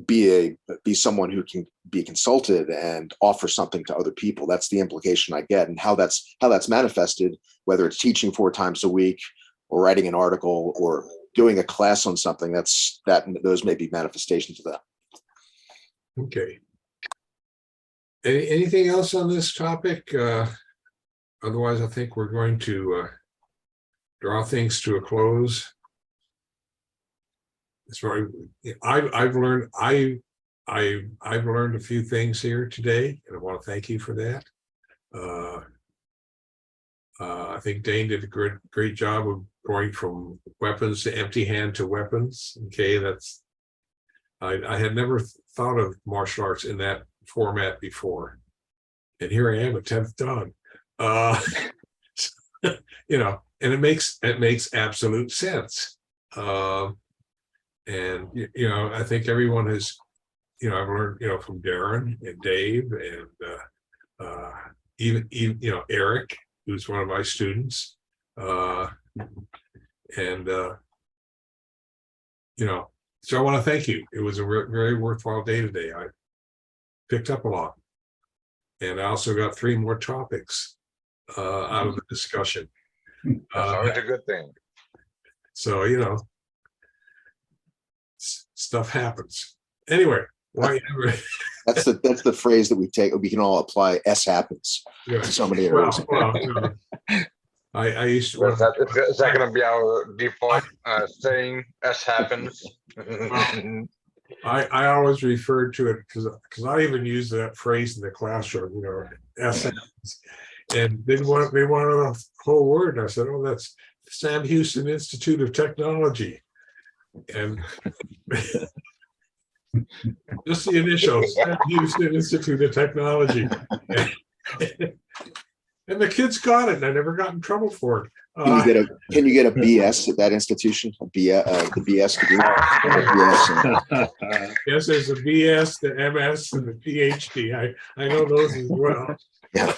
be someone who can be consulted and offer something to other people. That's the implication I get, and how that's manifested, whether it's teaching 4 times a week or writing an article or doing a class on something. Those may be manifestations of that. Okay. Anything else on this topic? Otherwise, I think we're going to draw things to a close. So I've learned a few things here today, and I want to thank you for that. I think Dane did a great job of going from weapons to empty hand to weapons. Okay, I had never thought of martial arts in that format before, and here I am at 10th Dan. You know, and it makes absolute sense. And you know, I think everyone has, you know, I've learned, you know, from Darren and Dave and even you know, Eric, who's one of my students, and you know, so I want to thank you. It was a very worthwhile day today. picked up a lot. And I also got 3 more topics out of the discussion. That's always a good thing. So, you know, stuff happens. Anyway, why That's the phrase that we can all apply. S happens yeah. to somebody Well, else. you know, I used to. Is that going to be our default saying? S happens. I always referred to it because I even use that phrase in the classroom, you know, essence. And they wanted the whole word. And I said, oh, that's Sam Houston Institute of Technology. And just the initials, Sam Houston Institute of Technology. And the kids got it, and I never got in trouble for it. Can you get a BS at that institution? The BS degree? BS. Yes, there's a BS, the MS, and the PhD. I know those as well. Yeah.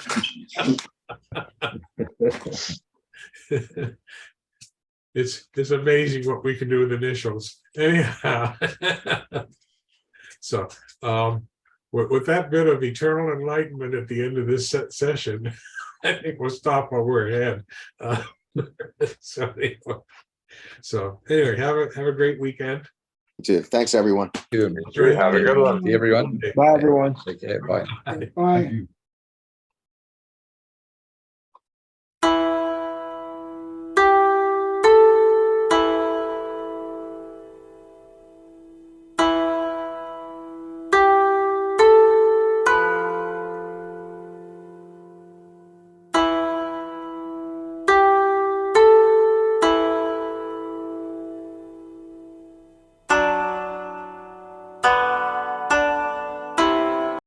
It's amazing what we can do with initials. Anyhow, so with that bit of eternal enlightenment at the end of this session, I think we'll stop while we're ahead. So anyway, have a great weekend. Thanks, everyone. Good. Have a good one. See everyone. Bye, everyone. Take care. Bye. Bye. Thank you.